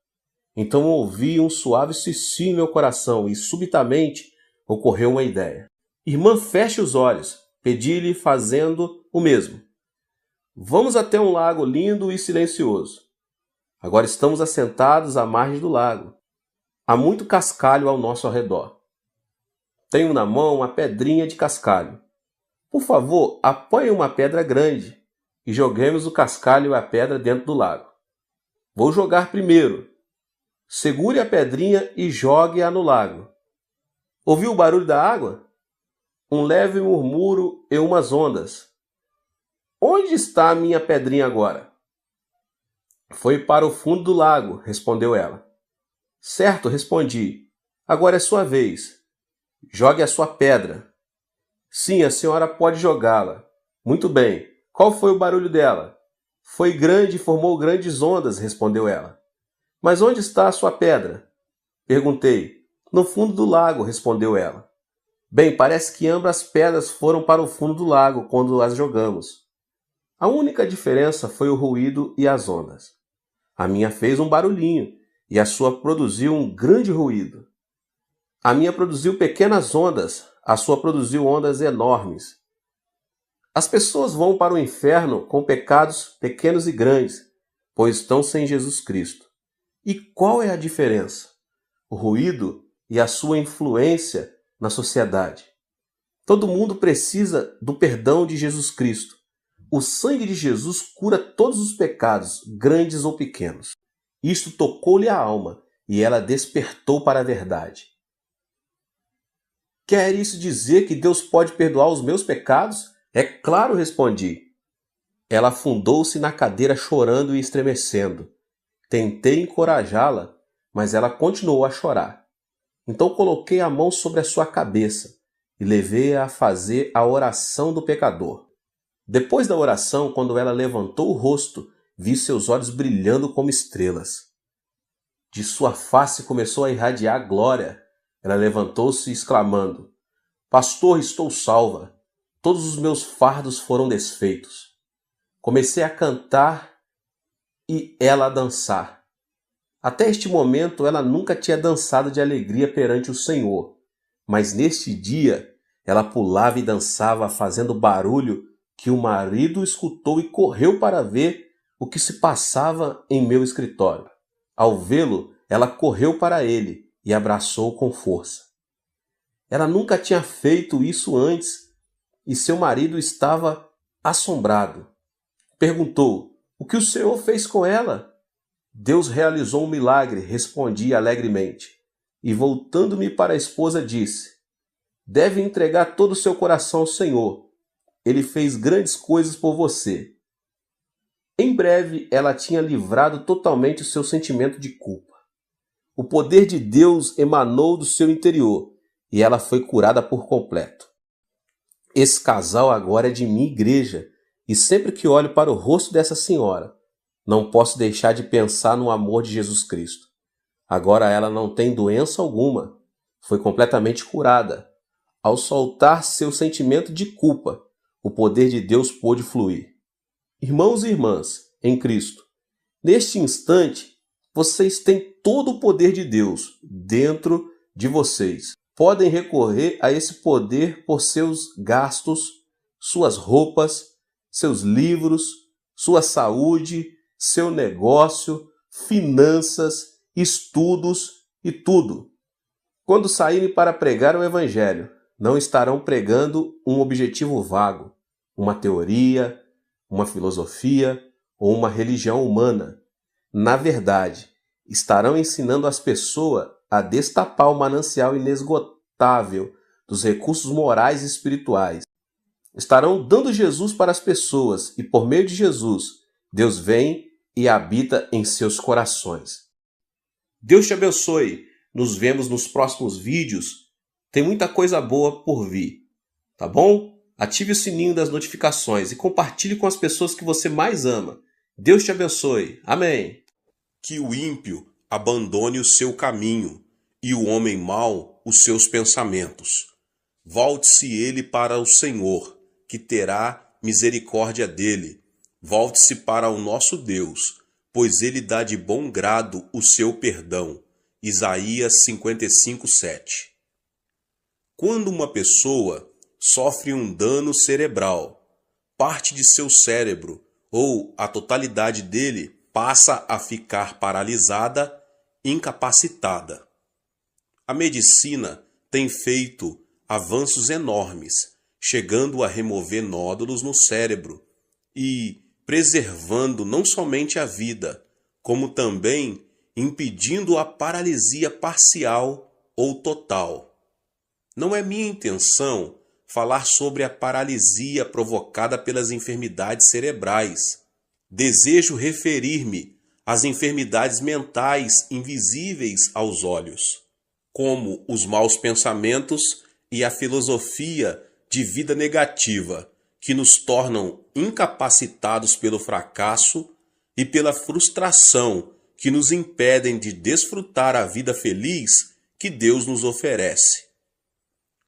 Então ouvi um suave sussurro em meu coração e subitamente ocorreu uma ideia. Irmã, feche os olhos, pedi-lhe fazendo o mesmo. Vamos até um lago lindo e silencioso. Agora estamos assentados à margem do lago. Há muito cascalho ao nosso redor. Tenho na mão uma pedrinha de cascalho. Por favor, apanhe uma pedra grande e joguemos o cascalho e a pedra dentro do lago. Vou jogar primeiro. Segure a pedrinha e jogue-a no lago. Ouviu o barulho da água? Um leve murmúrio e umas ondas. Onde está a minha pedrinha agora? Foi para o fundo do lago, respondeu ela. Certo, respondi. Agora é sua vez. Jogue a sua pedra. Sim, a senhora pode jogá-la. Muito bem. Qual foi o barulho dela? Foi grande e formou grandes ondas, respondeu ela. Mas onde está a sua pedra? Perguntei. No fundo do lago, respondeu ela. Bem, parece que ambas as pedras foram para o fundo do lago quando as jogamos. A única diferença foi o ruído e as ondas. A minha fez um barulhinho e a sua produziu um grande ruído. A minha produziu pequenas ondas, a sua produziu ondas enormes. As pessoas vão para o inferno com pecados pequenos e grandes, pois estão sem Jesus Cristo. E qual é a diferença? O ruído e a sua influência na sociedade. Todo mundo precisa do perdão de Jesus Cristo. O sangue de Jesus cura todos os pecados, grandes ou pequenos. Isto tocou-lhe a alma e ela despertou para a verdade. Quer isso dizer que Deus pode perdoar os meus pecados? É claro, respondi. Ela afundou-se na cadeira chorando e estremecendo. Tentei encorajá-la, mas ela continuou a chorar. Então coloquei a mão sobre a sua cabeça e levei-a a fazer a oração do pecador. Depois da oração, quando ela levantou o rosto, vi seus olhos brilhando como estrelas. De sua face começou a irradiar glória. Ela levantou-se exclamando, Pastor, estou salva. Todos os meus fardos foram desfeitos. Comecei a cantar e ela a dançar. Até este momento ela nunca tinha dançado de alegria perante o Senhor, mas neste dia ela pulava e dançava fazendo barulho que o marido escutou e correu para ver o que se passava em meu escritório. Ao vê-lo, ela correu para ele e abraçou com força. Ela nunca tinha feito isso antes e seu marido estava assombrado. Perguntou, o que o Senhor fez com ela? Deus realizou um milagre, respondi alegremente. E voltando-me para a esposa, disse, deve entregar todo o seu coração ao Senhor. Ele fez grandes coisas por você. Em breve, ela tinha livrado totalmente o seu sentimento de culpa. O poder de Deus emanou do seu interior e ela foi curada por completo. Esse casal agora é de minha igreja e sempre que olho para o rosto dessa senhora, não posso deixar de pensar no amor de Jesus Cristo. Agora ela não tem doença alguma, foi completamente curada. Ao soltar seu sentimento de culpa, o poder de Deus pôde fluir. Irmãos e irmãs, em Cristo, neste instante, vocês têm todo o poder de Deus dentro de vocês. Podem recorrer a esse poder por seus gastos, suas roupas, seus livros, sua saúde, seu negócio, finanças, estudos e tudo. Quando saírem para pregar o Evangelho, não estarão pregando um objetivo vago. uma teoria, uma filosofia ou uma religião humana. Na verdade, estarão ensinando as pessoas a destapar o manancial inesgotável dos recursos morais e espirituais. Estarão dando Jesus para as pessoas e, por meio de Jesus, Deus vem e habita em seus corações. Deus te abençoe. Nos vemos nos próximos vídeos. Tem muita coisa boa por vir, tá bom? Ative o sininho das notificações e compartilhe com as pessoas que você mais ama. Deus te abençoe. Amém. Que o ímpio abandone o seu caminho e o homem mau os seus pensamentos. Volte-se ele para o Senhor, que terá misericórdia dele. Volte-se para o nosso Deus, pois ele dá de bom grado o seu perdão. Isaías 55:7. Quando uma pessoa sofre um dano cerebral, parte de seu cérebro ou a totalidade dele passa a ficar paralisada, incapacitada. A medicina tem feito avanços enormes, chegando a remover nódulos no cérebro e preservando não somente a vida, como também impedindo a paralisia parcial ou total. Não é minha intenção falar sobre a paralisia provocada pelas enfermidades cerebrais. Desejo referir-me às enfermidades mentais invisíveis aos olhos, como os maus pensamentos e a filosofia de vida negativa, que nos tornam incapacitados pelo fracasso e pela frustração, que nos impedem de desfrutar a vida feliz que Deus nos oferece.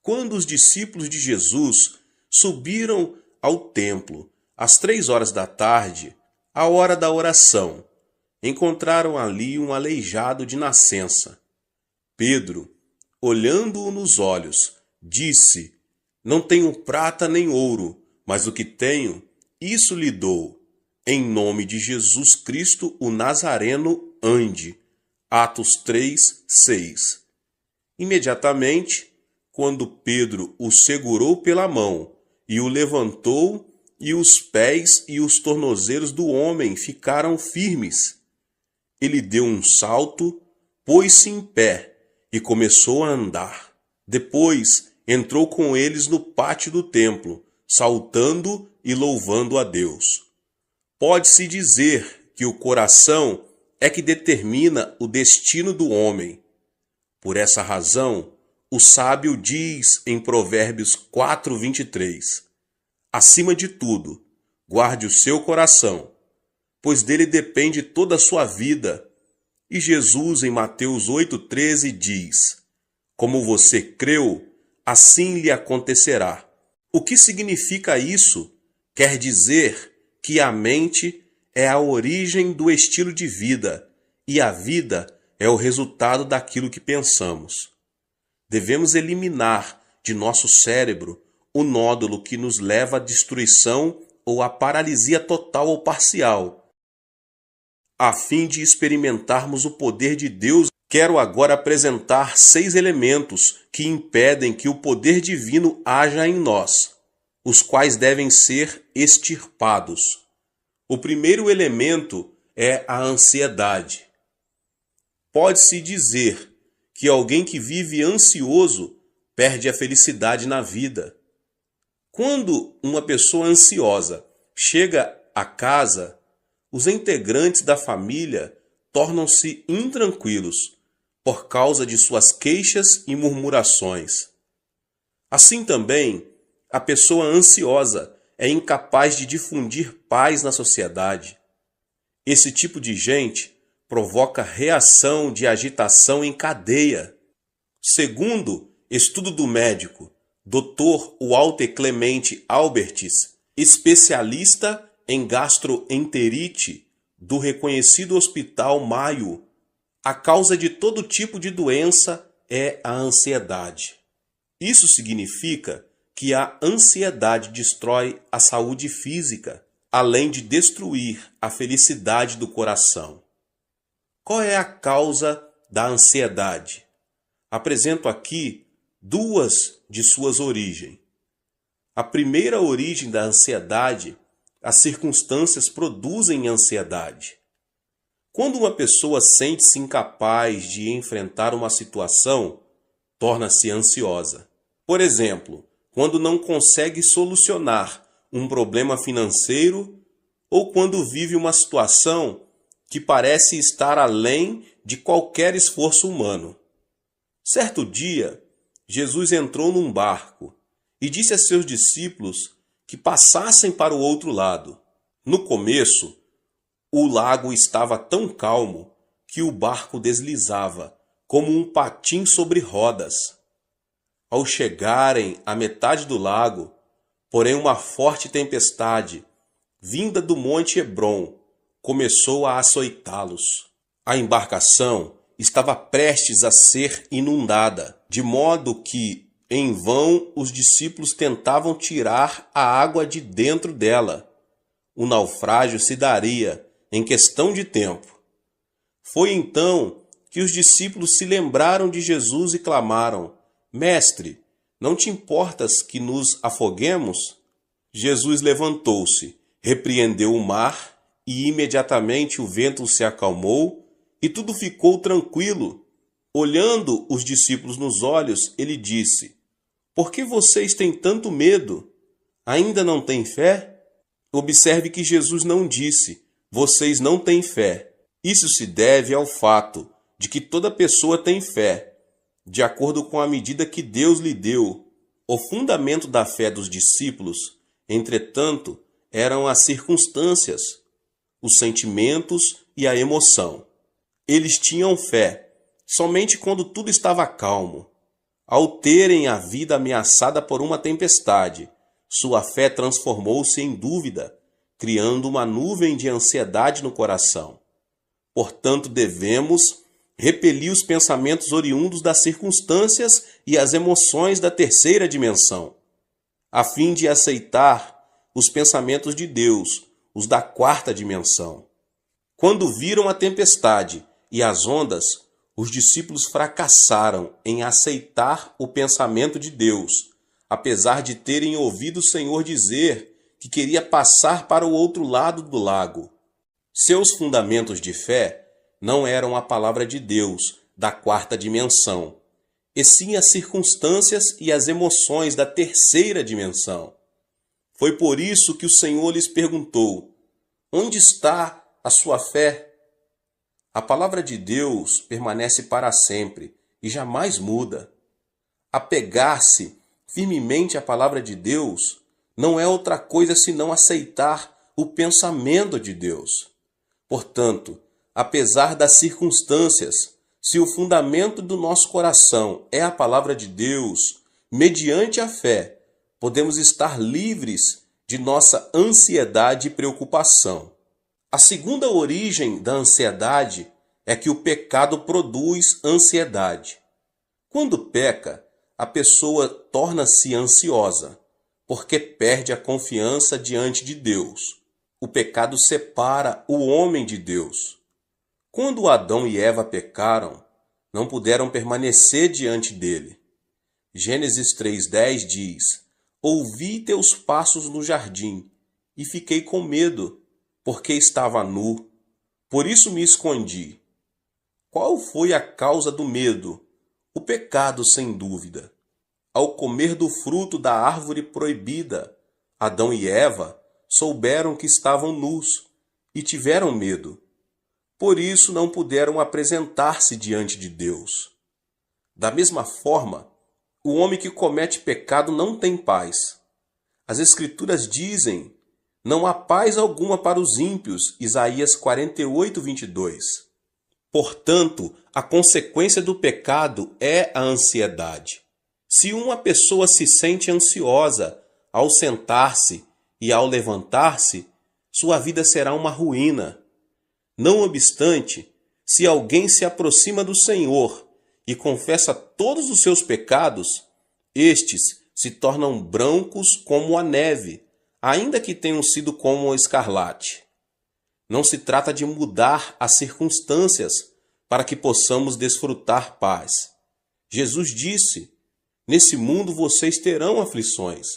Quando os discípulos de Jesus subiram ao templo às 3 horas da tarde, a hora da oração, encontraram ali um aleijado de nascença. Pedro, olhando-o nos olhos, disse: Não tenho prata nem ouro, mas o que tenho, isso lhe dou. Em nome de Jesus Cristo, o Nazareno, ande. Atos 3:6. Imediatamente, quando Pedro o segurou pela mão e o levantou, e os pés e os tornozelos do homem ficaram firmes. Ele deu um salto, pôs-se em pé e começou a andar. Depois entrou com eles no pátio do templo, saltando e louvando a Deus. Pode-se dizer que o coração é que determina o destino do homem. Por essa razão, o sábio diz em Provérbios 4:23, acima de tudo, guarde o seu coração, pois dele depende toda a sua vida. E Jesus, em Mateus 8:13, diz, como você creu, assim lhe acontecerá. O que significa isso? Quer dizer que a mente é a origem do estilo de vida e a vida é o resultado daquilo que pensamos. Devemos eliminar de nosso cérebro o nódulo que nos leva à destruição ou à paralisia total ou parcial. A fim de experimentarmos o poder de Deus, quero agora apresentar 6 elementos que impedem que o poder divino haja em nós, os quais devem ser extirpados. O primeiro elemento é a ansiedade. Pode-se dizer que alguém que vive ansioso perde a felicidade na vida. Quando uma pessoa ansiosa chega a casa, os integrantes da família tornam-se intranquilos por causa de suas queixas e murmurações. Assim também, a pessoa ansiosa é incapaz de difundir paz na sociedade. Esse tipo de gente provoca reação de agitação em cadeia. Segundo estudo do médico Dr. Walter Clemente Albertis, especialista em gastroenterite do reconhecido Hospital Mayo, a causa de todo tipo de doença é a ansiedade. Isso significa que a ansiedade destrói a saúde física, além de destruir a felicidade do coração. Qual é a causa da ansiedade? Apresento aqui 2 de suas origens. A primeira origem da ansiedade, as circunstâncias produzem ansiedade. Quando uma pessoa sente-se incapaz de enfrentar uma situação, torna-se ansiosa. Por exemplo, quando não consegue solucionar um problema financeiro ou quando vive uma situação que parece estar além de qualquer esforço humano. Certo dia, Jesus entrou num barco e disse a seus discípulos que passassem para o outro lado. No começo, o lago estava tão calmo que o barco deslizava como um patim sobre rodas. Ao chegarem à metade do lago, porém uma forte tempestade, vinda do monte Hebrom, começou a açoitá-los. A embarcação estava prestes a ser inundada, de modo que, em vão, os discípulos tentavam tirar a água de dentro dela. O naufrágio se daria em questão de tempo. Foi então que os discípulos se lembraram de Jesus e clamaram: Mestre, não te importas que nos afoguemos? Jesus levantou-se, repreendeu o mar e imediatamente o vento se acalmou e tudo ficou tranquilo. Olhando os discípulos nos olhos, ele disse: Por que vocês têm tanto medo? Ainda não têm fé? Observe que Jesus não disse: Vocês não têm fé. Isso se deve ao fato de que toda pessoa tem fé, de acordo com a medida que Deus lhe deu. O fundamento da fé dos discípulos, entretanto, eram as circunstâncias, os sentimentos e a emoção. Eles tinham fé somente quando tudo estava calmo. Ao terem a vida ameaçada por uma tempestade, sua fé transformou-se em dúvida, criando uma nuvem de ansiedade no coração. Portanto, devemos repelir os pensamentos oriundos das circunstâncias e as emoções da terceira dimensão, a fim de aceitar os pensamentos de Deus, os da quarta dimensão. Quando viram a tempestade e as ondas, os discípulos fracassaram em aceitar o pensamento de Deus, apesar de terem ouvido o Senhor dizer que queria passar para o outro lado do lago. Seus fundamentos de fé não eram a palavra de Deus da quarta dimensão, e sim as circunstâncias e as emoções da terceira dimensão. Foi por isso que o Senhor lhes perguntou: Onde está a sua fé? A palavra de Deus permanece para sempre e jamais muda. Apegar-se firmemente à palavra de Deus não é outra coisa senão aceitar o pensamento de Deus. Portanto, apesar das circunstâncias, se o fundamento do nosso coração é a palavra de Deus, mediante a fé, podemos estar livres de nossa ansiedade e preocupação. A segunda origem da ansiedade é que o pecado produz ansiedade. Quando peca, a pessoa torna-se ansiosa, porque perde a confiança diante de Deus. O pecado separa o homem de Deus. Quando Adão e Eva pecaram, não puderam permanecer diante dele. Gênesis 3:10 diz: Ouvi teus passos no jardim, e fiquei com medo, porque estava nu. Por isso me escondi. Qual foi a causa do medo? O pecado, sem dúvida. Ao comer do fruto da árvore proibida, Adão e Eva souberam que estavam nus e tiveram medo. Por isso não puderam apresentar-se diante de Deus. Da mesma forma, o homem que comete pecado não tem paz. As Escrituras dizem: Não há paz alguma para os ímpios. Isaías 48:22. Portanto, a consequência do pecado é a ansiedade. Se uma pessoa se sente ansiosa ao sentar-se e ao levantar-se, sua vida será uma ruína. Não obstante, se alguém se aproxima do Senhor e confessa todos os seus pecados, estes se tornam brancos como a neve, ainda que tenham sido como o escarlate. Não se trata de mudar as circunstâncias para que possamos desfrutar paz. Jesus disse: Nesse mundo vocês terão aflições,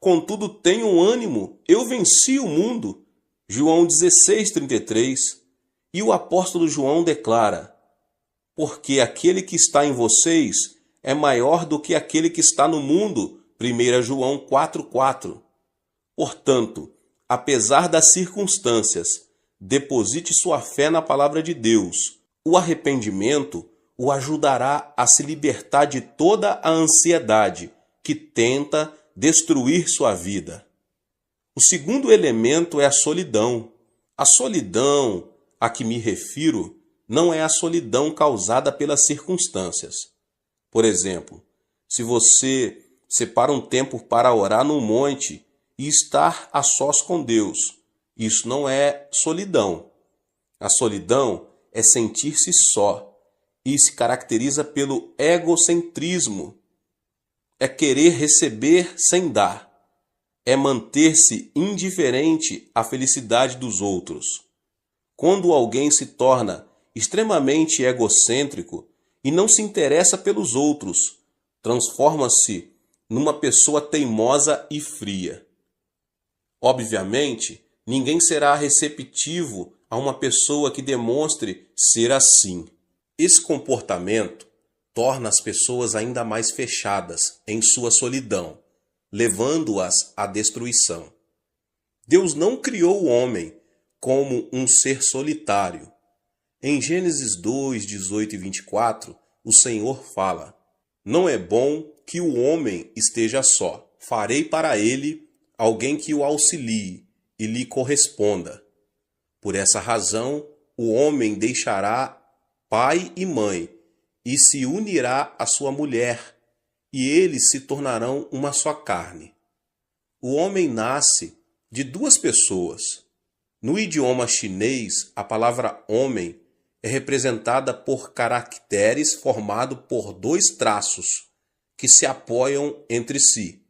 Contudo, tenham ânimo, eu venci o mundo. João 16:33. E o apóstolo João declara: porque aquele que está em vocês é maior do que aquele que está no mundo. 1 João 4:4. Portanto, apesar das circunstâncias, deposite sua fé na palavra de Deus. O arrependimento o ajudará a se libertar de toda a ansiedade que tenta destruir sua vida. O segundo elemento é a solidão. A solidão a que me refiro não é a solidão causada pelas circunstâncias. Por exemplo, se você separa um tempo para orar no monte e estar a sós com Deus, isso não é solidão. A solidão é sentir-se só e se caracteriza pelo egocentrismo. É querer receber sem dar. É manter-se indiferente à felicidade dos outros. Quando alguém se torna extremamente egocêntrico e não se interessa pelos outros, transforma-se numa pessoa teimosa e fria. Obviamente, ninguém será receptivo a uma pessoa que demonstre ser assim. Esse comportamento torna as pessoas ainda mais fechadas em sua solidão, levando-as à destruição. Deus não criou o homem como um ser solitário. Em Gênesis 2, 18 e 24, o Senhor fala: não é bom que o homem esteja só. Farei para ele alguém que o auxilie e lhe corresponda. Por essa razão, o homem deixará pai e mãe e se unirá à sua mulher, e eles se tornarão uma só carne. O homem nasce de duas pessoas. No idioma chinês, a palavra homem é representada por caracteres formados por dois traços que se apoiam entre si.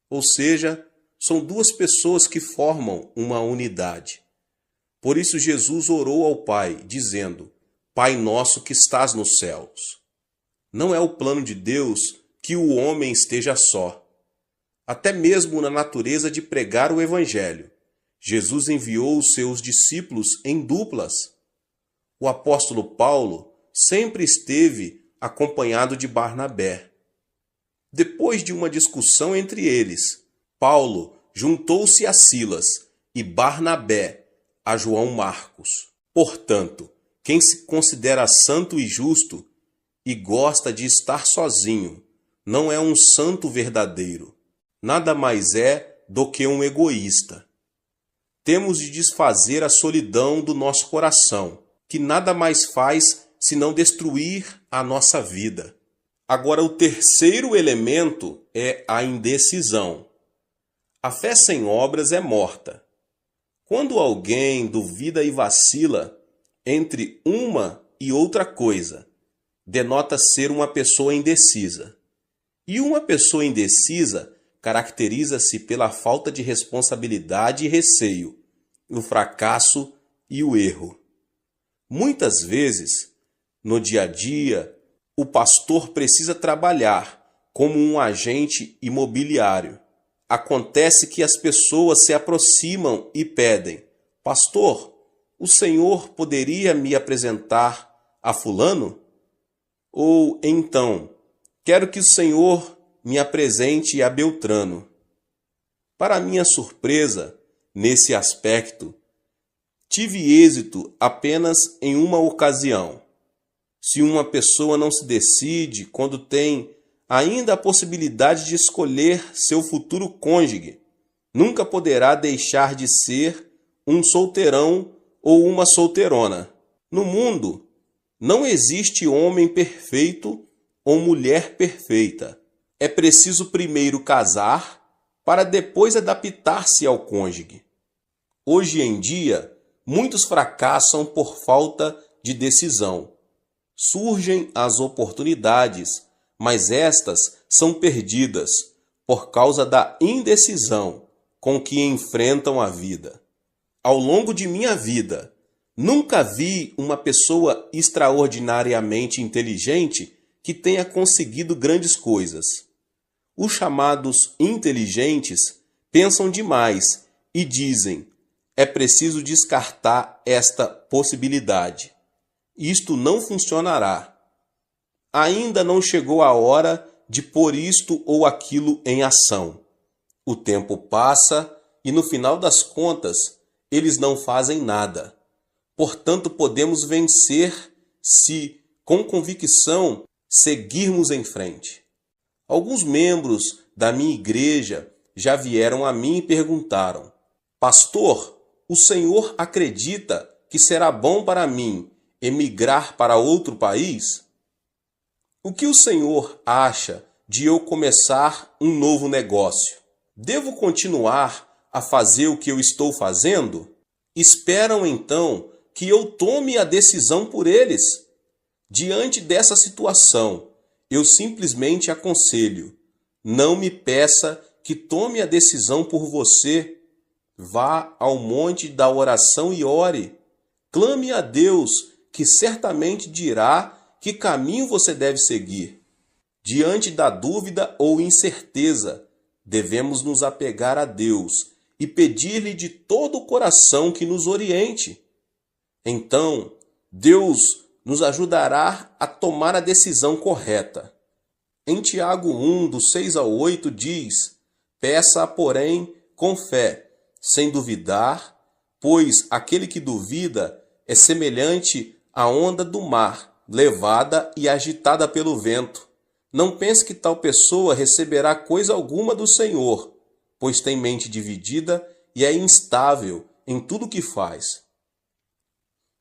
Ou seja, são duas pessoas que formam uma unidade. Por isso Jesus orou ao Pai, dizendo: Pai nosso que estás nos céus. Não é o plano de Deus que o homem esteja só. Até mesmo na natureza de pregar o Evangelho, Jesus enviou os seus discípulos em duplas. O apóstolo Paulo sempre esteve acompanhado de Barnabé. Depois de uma discussão entre eles, Paulo juntou-se a Silas e Barnabé a João Marcos. Portanto, quem se considera santo e justo e gosta de estar sozinho não é um santo verdadeiro. Nada mais é do que um egoísta. Temos de desfazer a solidão do nosso coração, que nada mais faz senão destruir a nossa vida. Agora, o terceiro elemento é a indecisão. A fé sem obras é morta. Quando alguém duvida e vacila entre uma e outra coisa, denota ser uma pessoa indecisa. E uma pessoa indecisa caracteriza-se pela falta de responsabilidade e receio, o fracasso e o erro. Muitas vezes, no dia a dia, o pastor precisa trabalhar como um agente imobiliário. Acontece que as pessoas se aproximam e pedem: Pastor, o senhor poderia me apresentar a fulano? Ou então, quero que o senhor me apresente a Beltrano. Para minha surpresa, nesse aspecto, tive êxito apenas em uma ocasião. Se uma pessoa não se decide quando tem ainda a possibilidade de escolher seu futuro cônjuge, nunca poderá deixar de ser um solteirão ou uma solteirona. No mundo, não existe homem perfeito ou mulher perfeita. É preciso primeiro casar para depois adaptar-se ao cônjuge. Hoje em dia, muitos fracassam por falta de decisão. Surgem as oportunidades, mas estas são perdidas por causa da indecisão com que enfrentam a vida. Ao longo de minha vida, nunca vi uma pessoa extraordinariamente inteligente que tenha conseguido grandes coisas. Os chamados inteligentes pensam demais e dizem: é preciso descartar esta possibilidade. Isto não funcionará. Ainda não chegou a hora de pôr isto ou aquilo em ação. O tempo passa e, no final das contas, eles não fazem nada. Portanto, podemos vencer se, com convicção, seguirmos em frente. Alguns membros da minha igreja já vieram a mim e perguntaram: Pastor, o senhor acredita que será bom para mim emigrar para outro país? O que o senhor acha de eu começar um novo negócio? Devo continuar a fazer o que eu estou fazendo? Esperam então que eu tome a decisão por eles. Diante dessa situação, eu simplesmente aconselho: não me peça que tome a decisão por você. Vá ao monte da oração e ore. Clame a Deus, que certamente dirá que caminho você deve seguir. Diante da dúvida ou incerteza, devemos nos apegar a Deus e pedir-lhe de todo o coração que nos oriente. Então, Deus nos ajudará a tomar a decisão correta. Em Tiago 1, do 6 ao 8, diz: peça, porém, com fé, sem duvidar, pois aquele que duvida é semelhante à onda do mar, levada e agitada pelo vento. Não pense que tal pessoa receberá coisa alguma do Senhor, pois tem mente dividida e é instável em tudo o que faz.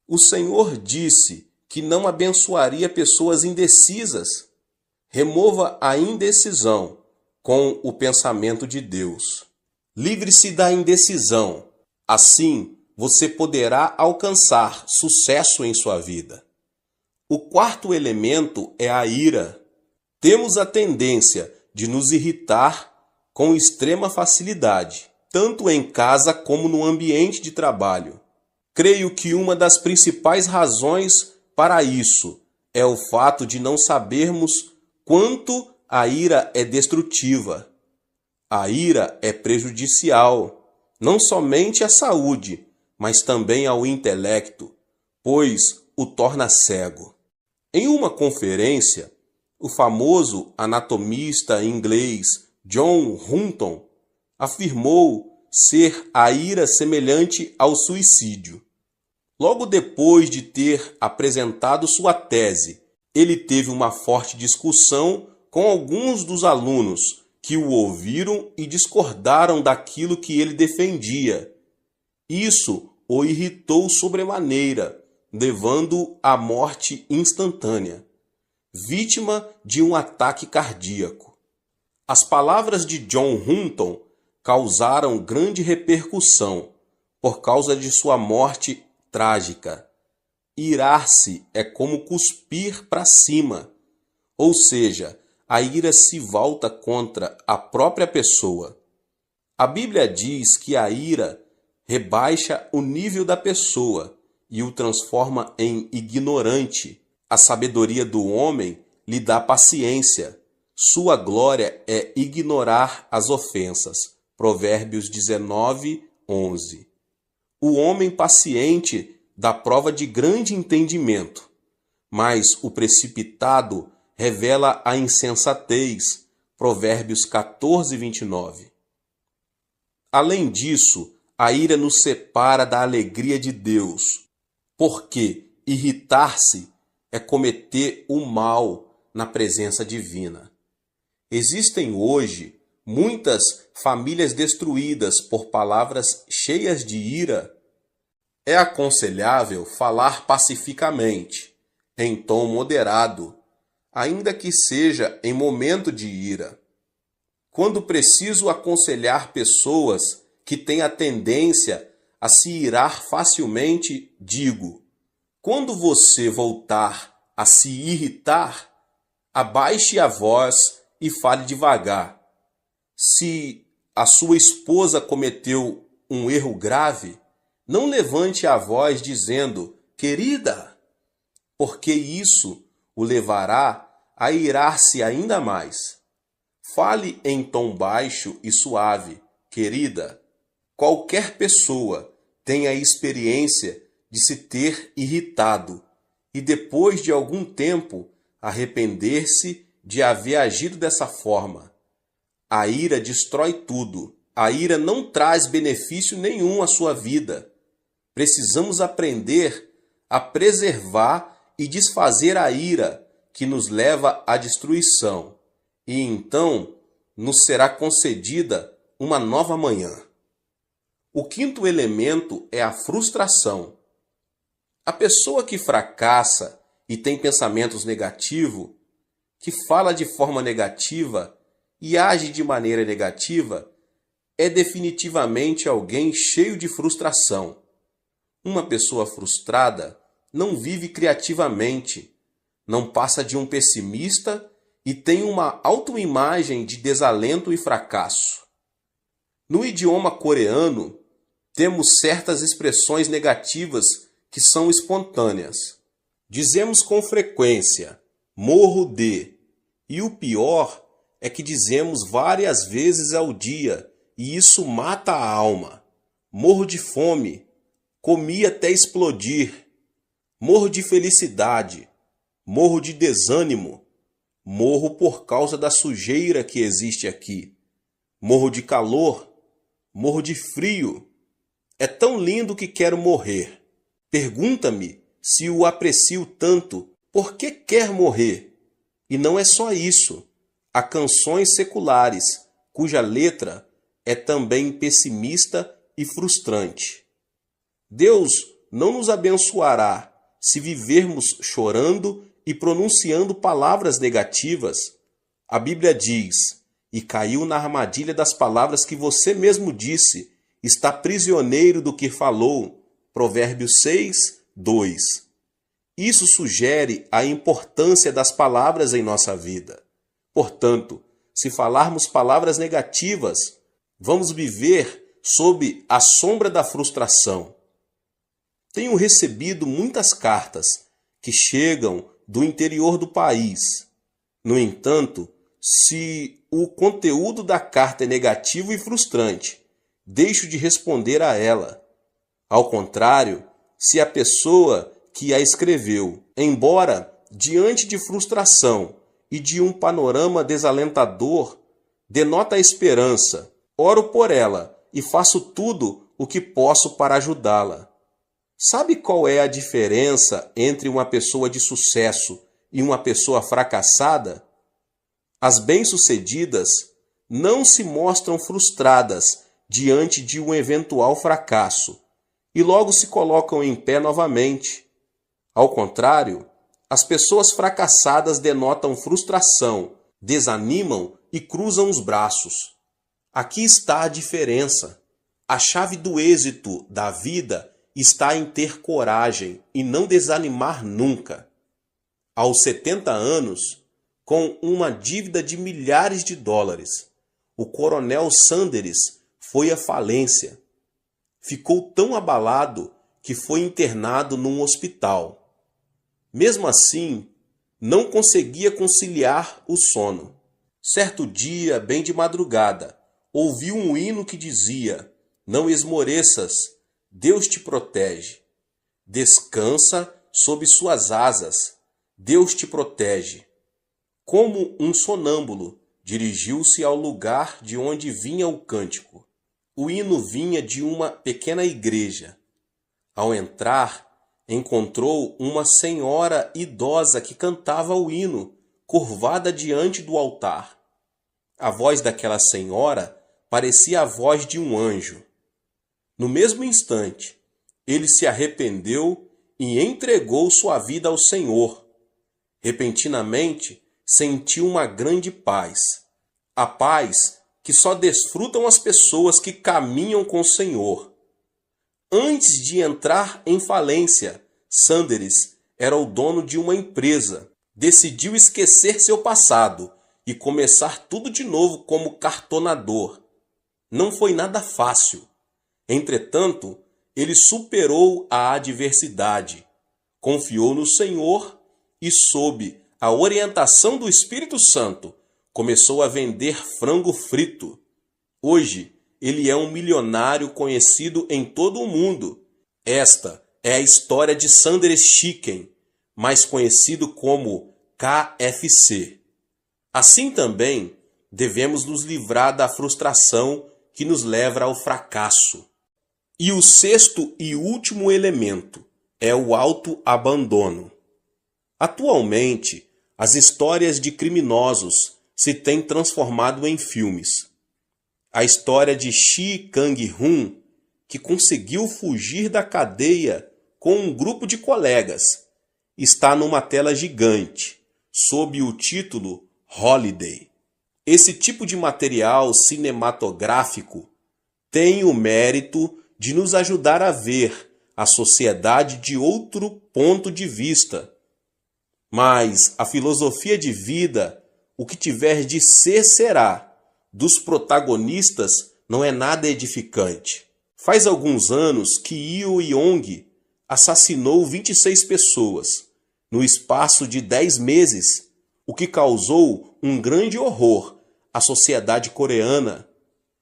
O Senhor disse que não abençoaria pessoas indecisas. Remova a indecisão com o pensamento de Deus. Livre-se da indecisão. Assim, você poderá alcançar sucesso em sua vida. O quarto elemento é a ira. Temos a tendência de nos irritar com extrema facilidade, tanto em casa como no ambiente de trabalho. Creio que uma das principais razões para isso é o fato de não sabermos quanto a ira é destrutiva. A ira é prejudicial, não somente à saúde, mas também ao intelecto, pois o torna cego. Em uma conferência, o famoso anatomista inglês John Hutton afirmou ser a ira semelhante ao suicídio. Logo depois de ter apresentado sua tese, ele teve uma forte discussão com alguns dos alunos que o ouviram e discordaram daquilo que ele defendia. Isso o irritou sobremaneira, levando-o à morte instantânea, vítima de um ataque cardíaco. As palavras de John Hutton causaram grande repercussão por causa de sua morte trágica. Irar-se é como cuspir para cima, ou seja, a ira se volta contra a própria pessoa. A Bíblia diz que a ira rebaixa o nível da pessoa e o transforma em ignorante. A sabedoria do homem lhe dá paciência. Sua glória é ignorar as ofensas. Provérbios 19, 11. O homem paciente dá prova de grande entendimento, mas o precipitado revela a insensatez. Provérbios 14, 29. Além disso, a ira nos separa da alegria de Deus, porque irritar-se é cometer o mal na presença divina. Existem hoje muitas famílias destruídas por palavras cheias de ira. É aconselhável falar pacificamente, em tom moderado, ainda que seja em momento de ira. Quando preciso aconselhar pessoas que têm a tendência a se irar facilmente, digo: quando você voltar a se irritar, abaixe a voz e fale devagar. Se a sua esposa cometeu um erro grave, não levante a voz dizendo: querida, porque isso o levará a irar-se ainda mais. Fale em tom baixo e suave, Querida, qualquer pessoa tem a experiência de se ter irritado e depois de algum tempo arrepender-se de haver agido dessa forma. A ira destrói tudo. A ira não traz benefício nenhum à sua vida. Precisamos aprender a preservar e desfazer a ira que nos leva à destruição, e então nos será concedida uma nova manhã. O quinto elemento é a frustração. A pessoa que fracassa e tem pensamentos negativos, que fala de forma negativa e age de maneira negativa, é definitivamente alguém cheio de frustração. Uma pessoa frustrada não vive criativamente, não passa de um pessimista e tem uma autoimagem de desalento e fracasso. No idioma coreano, temos certas expressões negativas que são espontâneas. Dizemos com frequência, morro de, e o pior é que dizemos várias vezes ao dia, e isso mata a alma. Morro de fome, comi até explodir. Morro de felicidade, morro de desânimo, morro por causa da sujeira que existe aqui. Morro de calor, morro de frio. É tão lindo que quero morrer. Pergunta-me se o aprecio tanto, por que quer morrer? E não é só isso. Há canções seculares, cuja letra é também pessimista e frustrante. Deus não nos abençoará se vivermos chorando e pronunciando palavras negativas. A Bíblia diz, e caiu na armadilha das palavras que você mesmo disse, está prisioneiro do que falou. Provérbios 6, 2. Isso sugere a importância das palavras em nossa vida. Portanto, se falarmos palavras negativas, vamos viver sob a sombra da frustração. Tenho recebido muitas cartas que chegam do interior do país. No entanto, se o conteúdo da carta é negativo e frustrante, deixo de responder a ela. Ao contrário, se a pessoa que a escreveu, embora diante de frustração e de um panorama desalentador, denota a esperança, oro por ela e faço tudo o que posso para ajudá-la. Sabe qual é a diferença entre uma pessoa de sucesso e uma pessoa fracassada? As bem-sucedidas não se mostram frustradas diante de um eventual fracasso e logo se colocam em pé novamente. Ao contrário, as pessoas fracassadas denotam frustração, desanimam e cruzam os braços. Aqui está a diferença. A chave do êxito da vida está em ter coragem e não desanimar nunca. Aos 70 anos, com uma dívida de milhares de dólares, o coronel Sanders foi à falência. Ficou tão abalado que foi internado num hospital. Mesmo assim, não conseguia conciliar o sono. Certo dia, bem de madrugada, ouviu um hino que dizia: "Não esmoreças, Deus te protege. Descansa sob suas asas, Deus te protege." Como um sonâmbulo, dirigiu-se ao lugar de onde vinha o cântico. O hino vinha de uma pequena igreja. Ao entrar, encontrou uma senhora idosa que cantava o hino, curvada diante do altar. A voz daquela senhora parecia a voz de um anjo. No mesmo instante, ele se arrependeu e entregou sua vida ao Senhor. Repentinamente, sentiu uma grande paz. A paz que só desfrutam as pessoas que caminham com o Senhor. Antes de entrar em falência, Sanders era o dono de uma empresa. Decidiu esquecer seu passado e começar tudo de novo como cartonador. Não foi nada fácil. Entretanto, ele superou a adversidade, confiou no Senhor e, sob a orientação do Espírito Santo, começou a vender frango frito. Hoje, ele é um milionário conhecido em todo o mundo. Esta é a história de Sanders Chicken, mais conhecido como KFC. Assim também, devemos nos livrar da frustração que nos leva ao fracasso. E o sexto e último elemento é o autoabandono. Atualmente, as histórias de criminosos se têm transformado em filmes. A história de Shi Kang-hun, que conseguiu fugir da cadeia com um grupo de colegas, está numa tela gigante, sob o título Holiday. Esse tipo de material cinematográfico tem o mérito de nos ajudar a ver a sociedade de outro ponto de vista. Mas a filosofia de vida, o que tiver de ser será, dos protagonistas não é nada edificante. Faz alguns anos que Yu Yong assassinou 26 pessoas no espaço de 10 meses, o que causou um grande horror à sociedade coreana.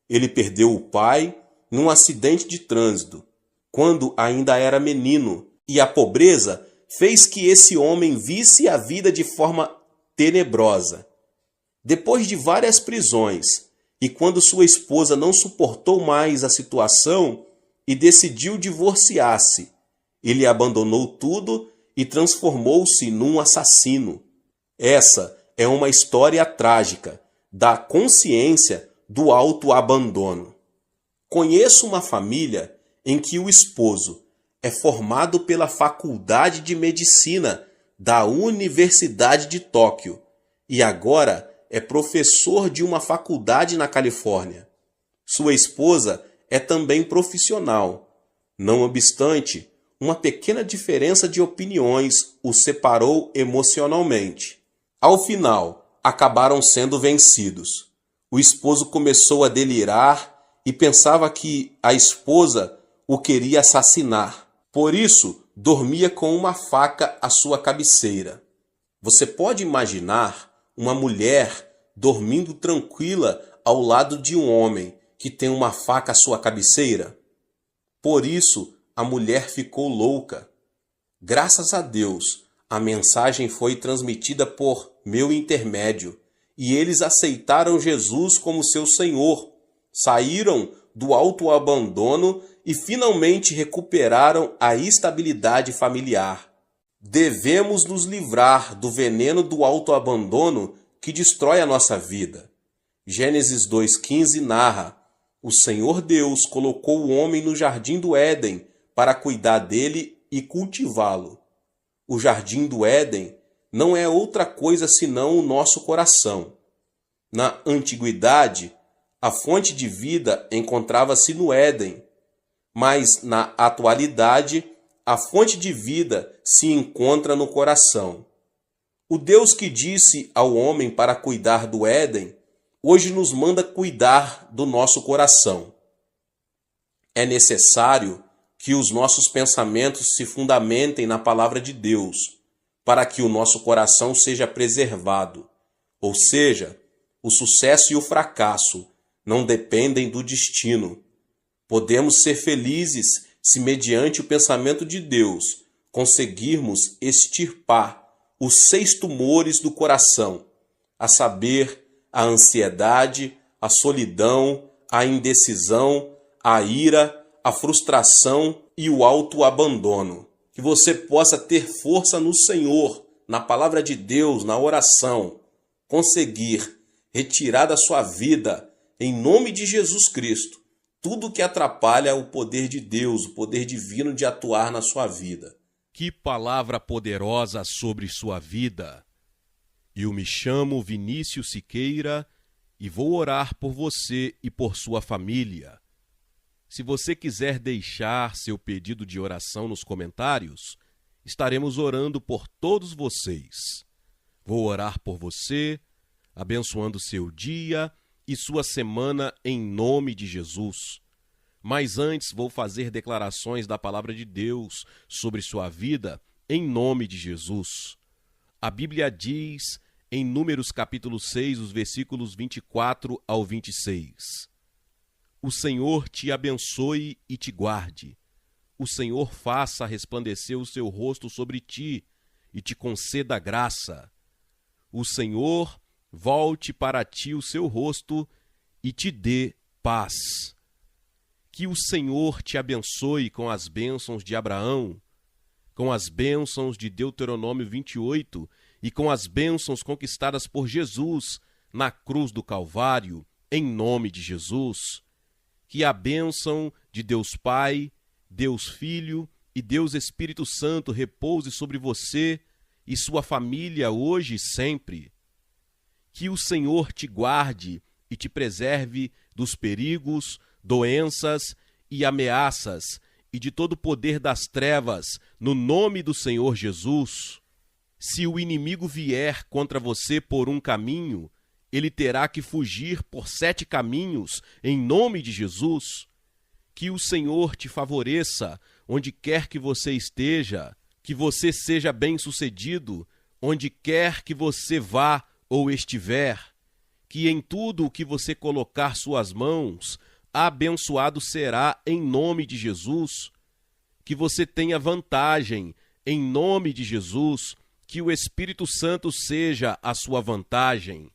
Ele perdeu o pai num acidente de trânsito, quando ainda era menino, e a pobreza fez que esse homem visse a vida de forma tenebrosa. Depois de várias prisões, e quando sua esposa não suportou mais a situação e decidiu divorciar-se, ele abandonou tudo e transformou-se num assassino. Essa é uma história trágica da consciência do autoabandono. Conheço uma família em que o esposo é formado pela Faculdade de Medicina da Universidade de Tóquio e agora é professor de uma faculdade na Califórnia. Sua esposa é também profissional. Não obstante, uma pequena diferença de opiniões os separou emocionalmente. Ao final, acabaram sendo vencidos. O esposo começou a delirar e pensava que a esposa o queria assassinar. Por isso, dormia com uma faca à sua cabeceira. Você pode imaginar uma mulher dormindo tranquila ao lado de um homem que tem uma faca à sua cabeceira? Por isso, a mulher ficou louca. Graças a Deus, a mensagem foi transmitida por meu intermédio e eles aceitaram Jesus como seu Senhor, saíram do autoabandono e finalmente recuperaram a estabilidade familiar. Devemos nos livrar do veneno do autoabandono que destrói a nossa vida. Gênesis 2,15 narra: o Senhor Deus colocou o homem no jardim do Éden para cuidar dele e cultivá-lo. O jardim do Éden não é outra coisa senão o nosso coração. Na antiguidade, a fonte de vida encontrava-se no Éden, mas na atualidade, a fonte de vida se encontra no coração. O Deus que disse ao homem para cuidar do Éden, hoje nos manda cuidar do nosso coração. É necessário que os nossos pensamentos se fundamentem na palavra de Deus, para que o nosso coração seja preservado. Ou seja, o sucesso e o fracasso não dependem do destino. Podemos ser felizes se, mediante o pensamento de Deus, conseguirmos extirpar os 6 tumores do coração, a saber, a ansiedade, a solidão, a indecisão, a ira, a frustração e o autoabandono. Que você possa ter força no Senhor, na palavra de Deus, na oração, conseguir retirar da sua vida, em nome de Jesus Cristo, tudo que atrapalha o poder de Deus, o poder divino de atuar na sua vida. Que palavra poderosa sobre sua vida! Eu me chamo Vinícius Siqueira e vou orar por você e por sua família. Se você quiser deixar seu pedido de oração nos comentários, estaremos orando por todos vocês. Vou orar por você, abençoando seu dia e sua semana em nome de Jesus. Mas antes vou fazer declarações da palavra de Deus sobre sua vida em nome de Jesus. A Bíblia diz em Números capítulo 6, os versículos 24 ao 26. O Senhor te abençoe e te guarde. O Senhor faça resplandecer o seu rosto sobre ti e te conceda graça. O Senhor volte para ti o seu rosto e te dê paz. Que o Senhor te abençoe com as bênçãos de Abraão, com as bênçãos de Deuteronômio 28 e com as bênçãos conquistadas por Jesus na cruz do Calvário, em nome de Jesus. Que a bênção de Deus Pai, Deus Filho e Deus Espírito Santo repouse sobre você e sua família hoje e sempre. Que o Senhor te guarde e te preserve dos perigos, doenças e ameaças e de todo o poder das trevas, no nome do Senhor Jesus. Se o inimigo vier contra você por um caminho, ele terá que fugir por 7 caminhos, em nome de Jesus. Que o Senhor te favoreça onde quer que você esteja, que você seja bem-sucedido onde quer que você vá ou estiver, que em tudo o que você colocar suas mãos, abençoado será em nome de Jesus. Que você tenha vantagem em nome de Jesus, que o Espírito Santo seja a sua vantagem.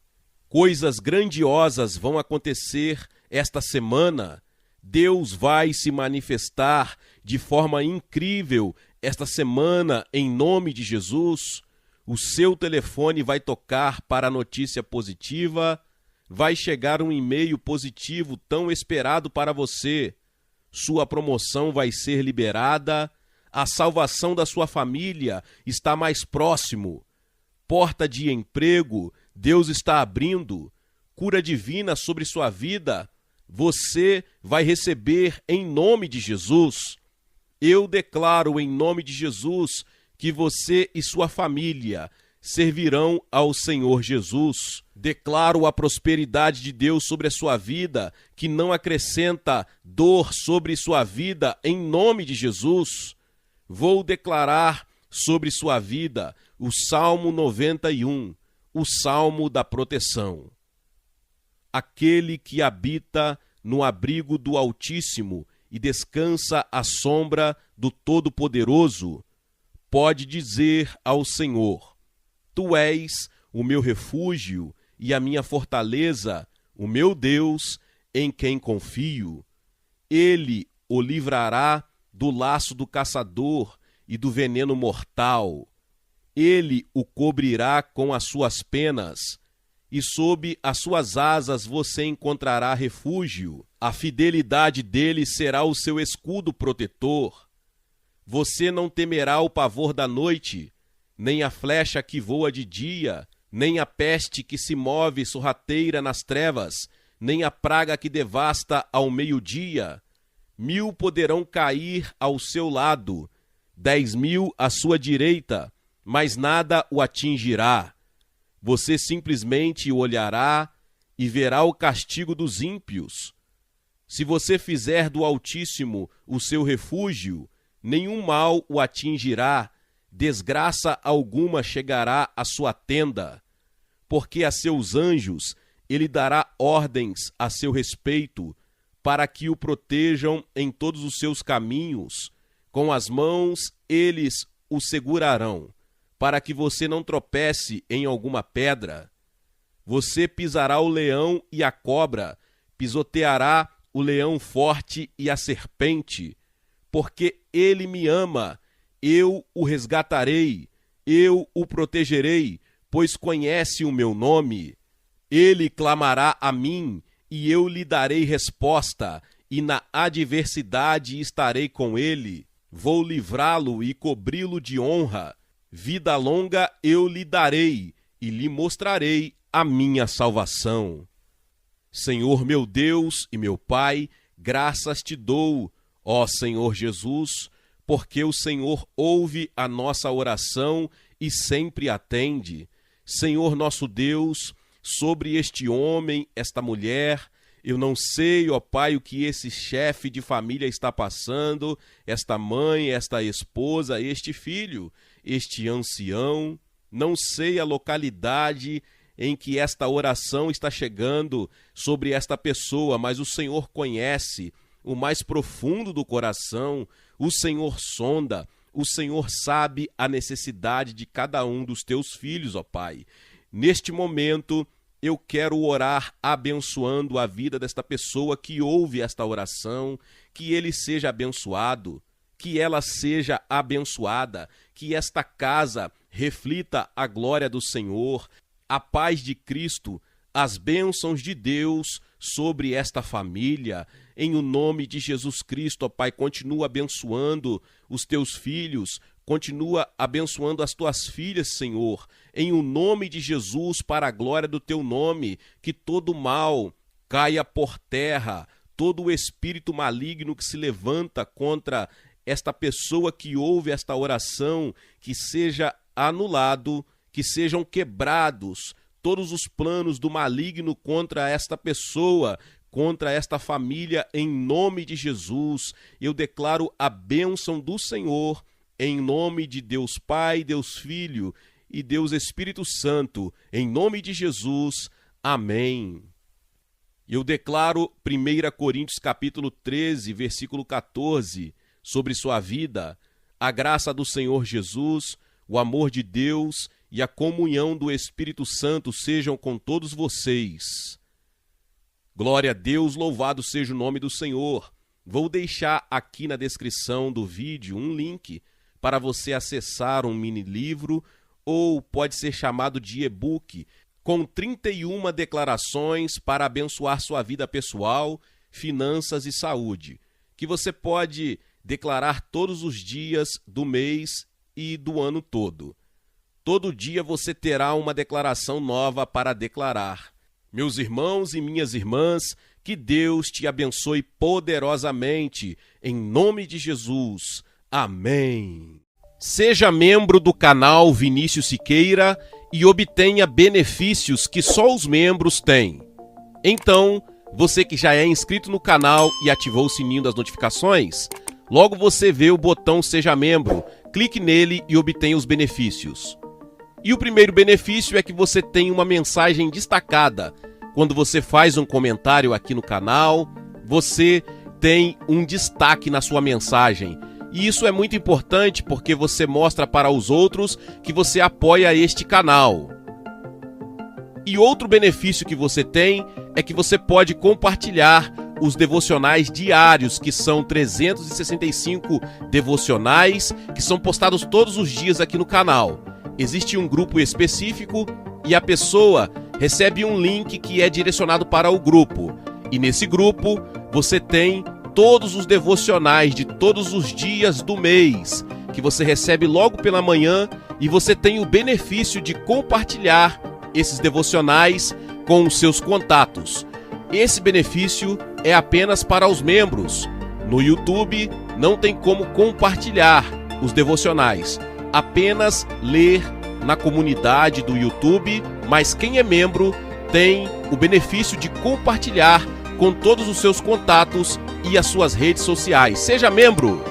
Coisas grandiosas vão acontecer esta semana. Deus vai se manifestar de forma incrível esta semana em nome de Jesus. O seu telefone vai tocar para a notícia positiva, vai chegar um e-mail positivo tão esperado para você. Sua promoção vai ser liberada, a salvação da sua família está mais próximo. Porta de emprego, Deus está abrindo. Cura divina sobre sua vida, você vai receber em nome de Jesus. Eu declaro em nome de Jesus que você e sua família servirão ao Senhor Jesus. Declaro a prosperidade de Deus sobre a sua vida, que não acrescenta dor sobre sua vida, em nome de Jesus. Vou declarar sobre sua vida o Salmo 91, o Salmo da proteção. Aquele que habita no abrigo do Altíssimo e descansa à sombra do Todo-Poderoso, pode dizer ao Senhor: Tu és o meu refúgio e a minha fortaleza, o meu Deus, em quem confio. Ele o livrará do laço do caçador e do veneno mortal. Ele o cobrirá com as suas penas, e sob as suas asas você encontrará refúgio. A fidelidade dele será o seu escudo protetor. Você não temerá o pavor da noite, nem a flecha que voa de dia, nem a peste que se move sorrateira nas trevas, nem a praga que devasta ao meio-dia. 1000 poderão cair ao seu lado, 10.000 à sua direita, mas nada o atingirá. Você simplesmente o olhará e verá o castigo dos ímpios. Se você fizer do Altíssimo o seu refúgio, nenhum mal o atingirá, desgraça alguma chegará à sua tenda, porque a seus anjos ele dará ordens a seu respeito, para que o protejam em todos os seus caminhos. Com as mãos eles o segurarão, para que você não tropece em alguma pedra. Você pisará o leão e a cobra, pisoteará o leão forte e a serpente, porque ele me ama, eu o resgatarei, eu o protegerei, pois conhece o meu nome. Ele clamará a mim, e eu lhe darei resposta, e na adversidade estarei com ele. Vou livrá-lo e cobri-lo de honra. Vida longa eu lhe darei, e lhe mostrarei a minha salvação. Senhor meu Deus e meu Pai, graças te dou, ó Senhor Jesus, porque o Senhor ouve a nossa oração e sempre atende. Senhor nosso Deus, sobre este homem, esta mulher, eu não sei, ó Pai, o que esse chefe de família está passando, esta mãe, esta esposa, este filho, este ancião, não sei a localidade em que esta oração está chegando sobre esta pessoa, mas o Senhor conhece o mais profundo do coração, o Senhor sonda, o Senhor sabe a necessidade de cada um dos teus filhos, ó Pai. Neste momento, eu quero orar abençoando a vida desta pessoa que ouve esta oração, que ele seja abençoado, que ela seja abençoada, que esta casa reflita a glória do Senhor, a paz de Cristo, as bênçãos de Deus sobre esta família. Em o nome de Jesus Cristo, ó Pai, continua abençoando os teus filhos, continua abençoando as tuas filhas, Senhor. Em o nome de Jesus, para a glória do teu nome, que todo mal caia por terra, todo o espírito maligno que se levanta contra esta pessoa que ouve esta oração, que seja anulado, que sejam quebrados todos os planos do maligno contra esta pessoa, contra esta família, em nome de Jesus. Eu declaro a bênção do Senhor, em nome de Deus Pai, Deus Filho e Deus Espírito Santo, em nome de Jesus. Amém. Eu declaro 1 Coríntios capítulo 13, versículo 14, sobre sua vida: a graça do Senhor Jesus, o amor de Deus e a comunhão do Espírito Santo sejam com todos vocês. Glória a Deus, louvado seja o nome do Senhor. Vou deixar aqui na descrição do vídeo um link para você acessar um mini livro, ou pode ser chamado de e-book, com 31 declarações para abençoar sua vida pessoal, finanças e saúde, que você pode declarar todos os dias do mês e do ano todo. Todo dia você terá uma declaração nova para declarar. Meus irmãos e minhas irmãs, que Deus te abençoe poderosamente, em nome de Jesus. Amém. Seja membro do canal Vinícius Siqueira e obtenha benefícios que só os membros têm. Então, você que já é inscrito no canal e ativou o sininho das notificações, logo você vê o botão Seja Membro, clique nele e obtenha os benefícios. E o primeiro benefício é que você tem uma mensagem destacada. Quando você faz um comentário aqui no canal, você tem um destaque na sua mensagem. E isso é muito importante porque você mostra para os outros que você apoia este canal. E outro benefício que você tem é que você pode compartilhar os devocionais diários, que são 365 devocionais, que são postados todos os dias aqui no canal. Existe um grupo específico e a pessoa recebe um link que é direcionado para o grupo. E nesse grupo você tem todos os devocionais de todos os dias do mês, que você recebe logo pela manhã, e você tem o benefício de compartilhar esses devocionais com os seus contatos. Esse benefício é apenas para os membros. No YouTube não tem como compartilhar os devocionais, apenas ler na comunidade do YouTube, mas quem é membro tem o benefício de compartilhar com todos os seus contatos e as suas redes sociais. Seja membro!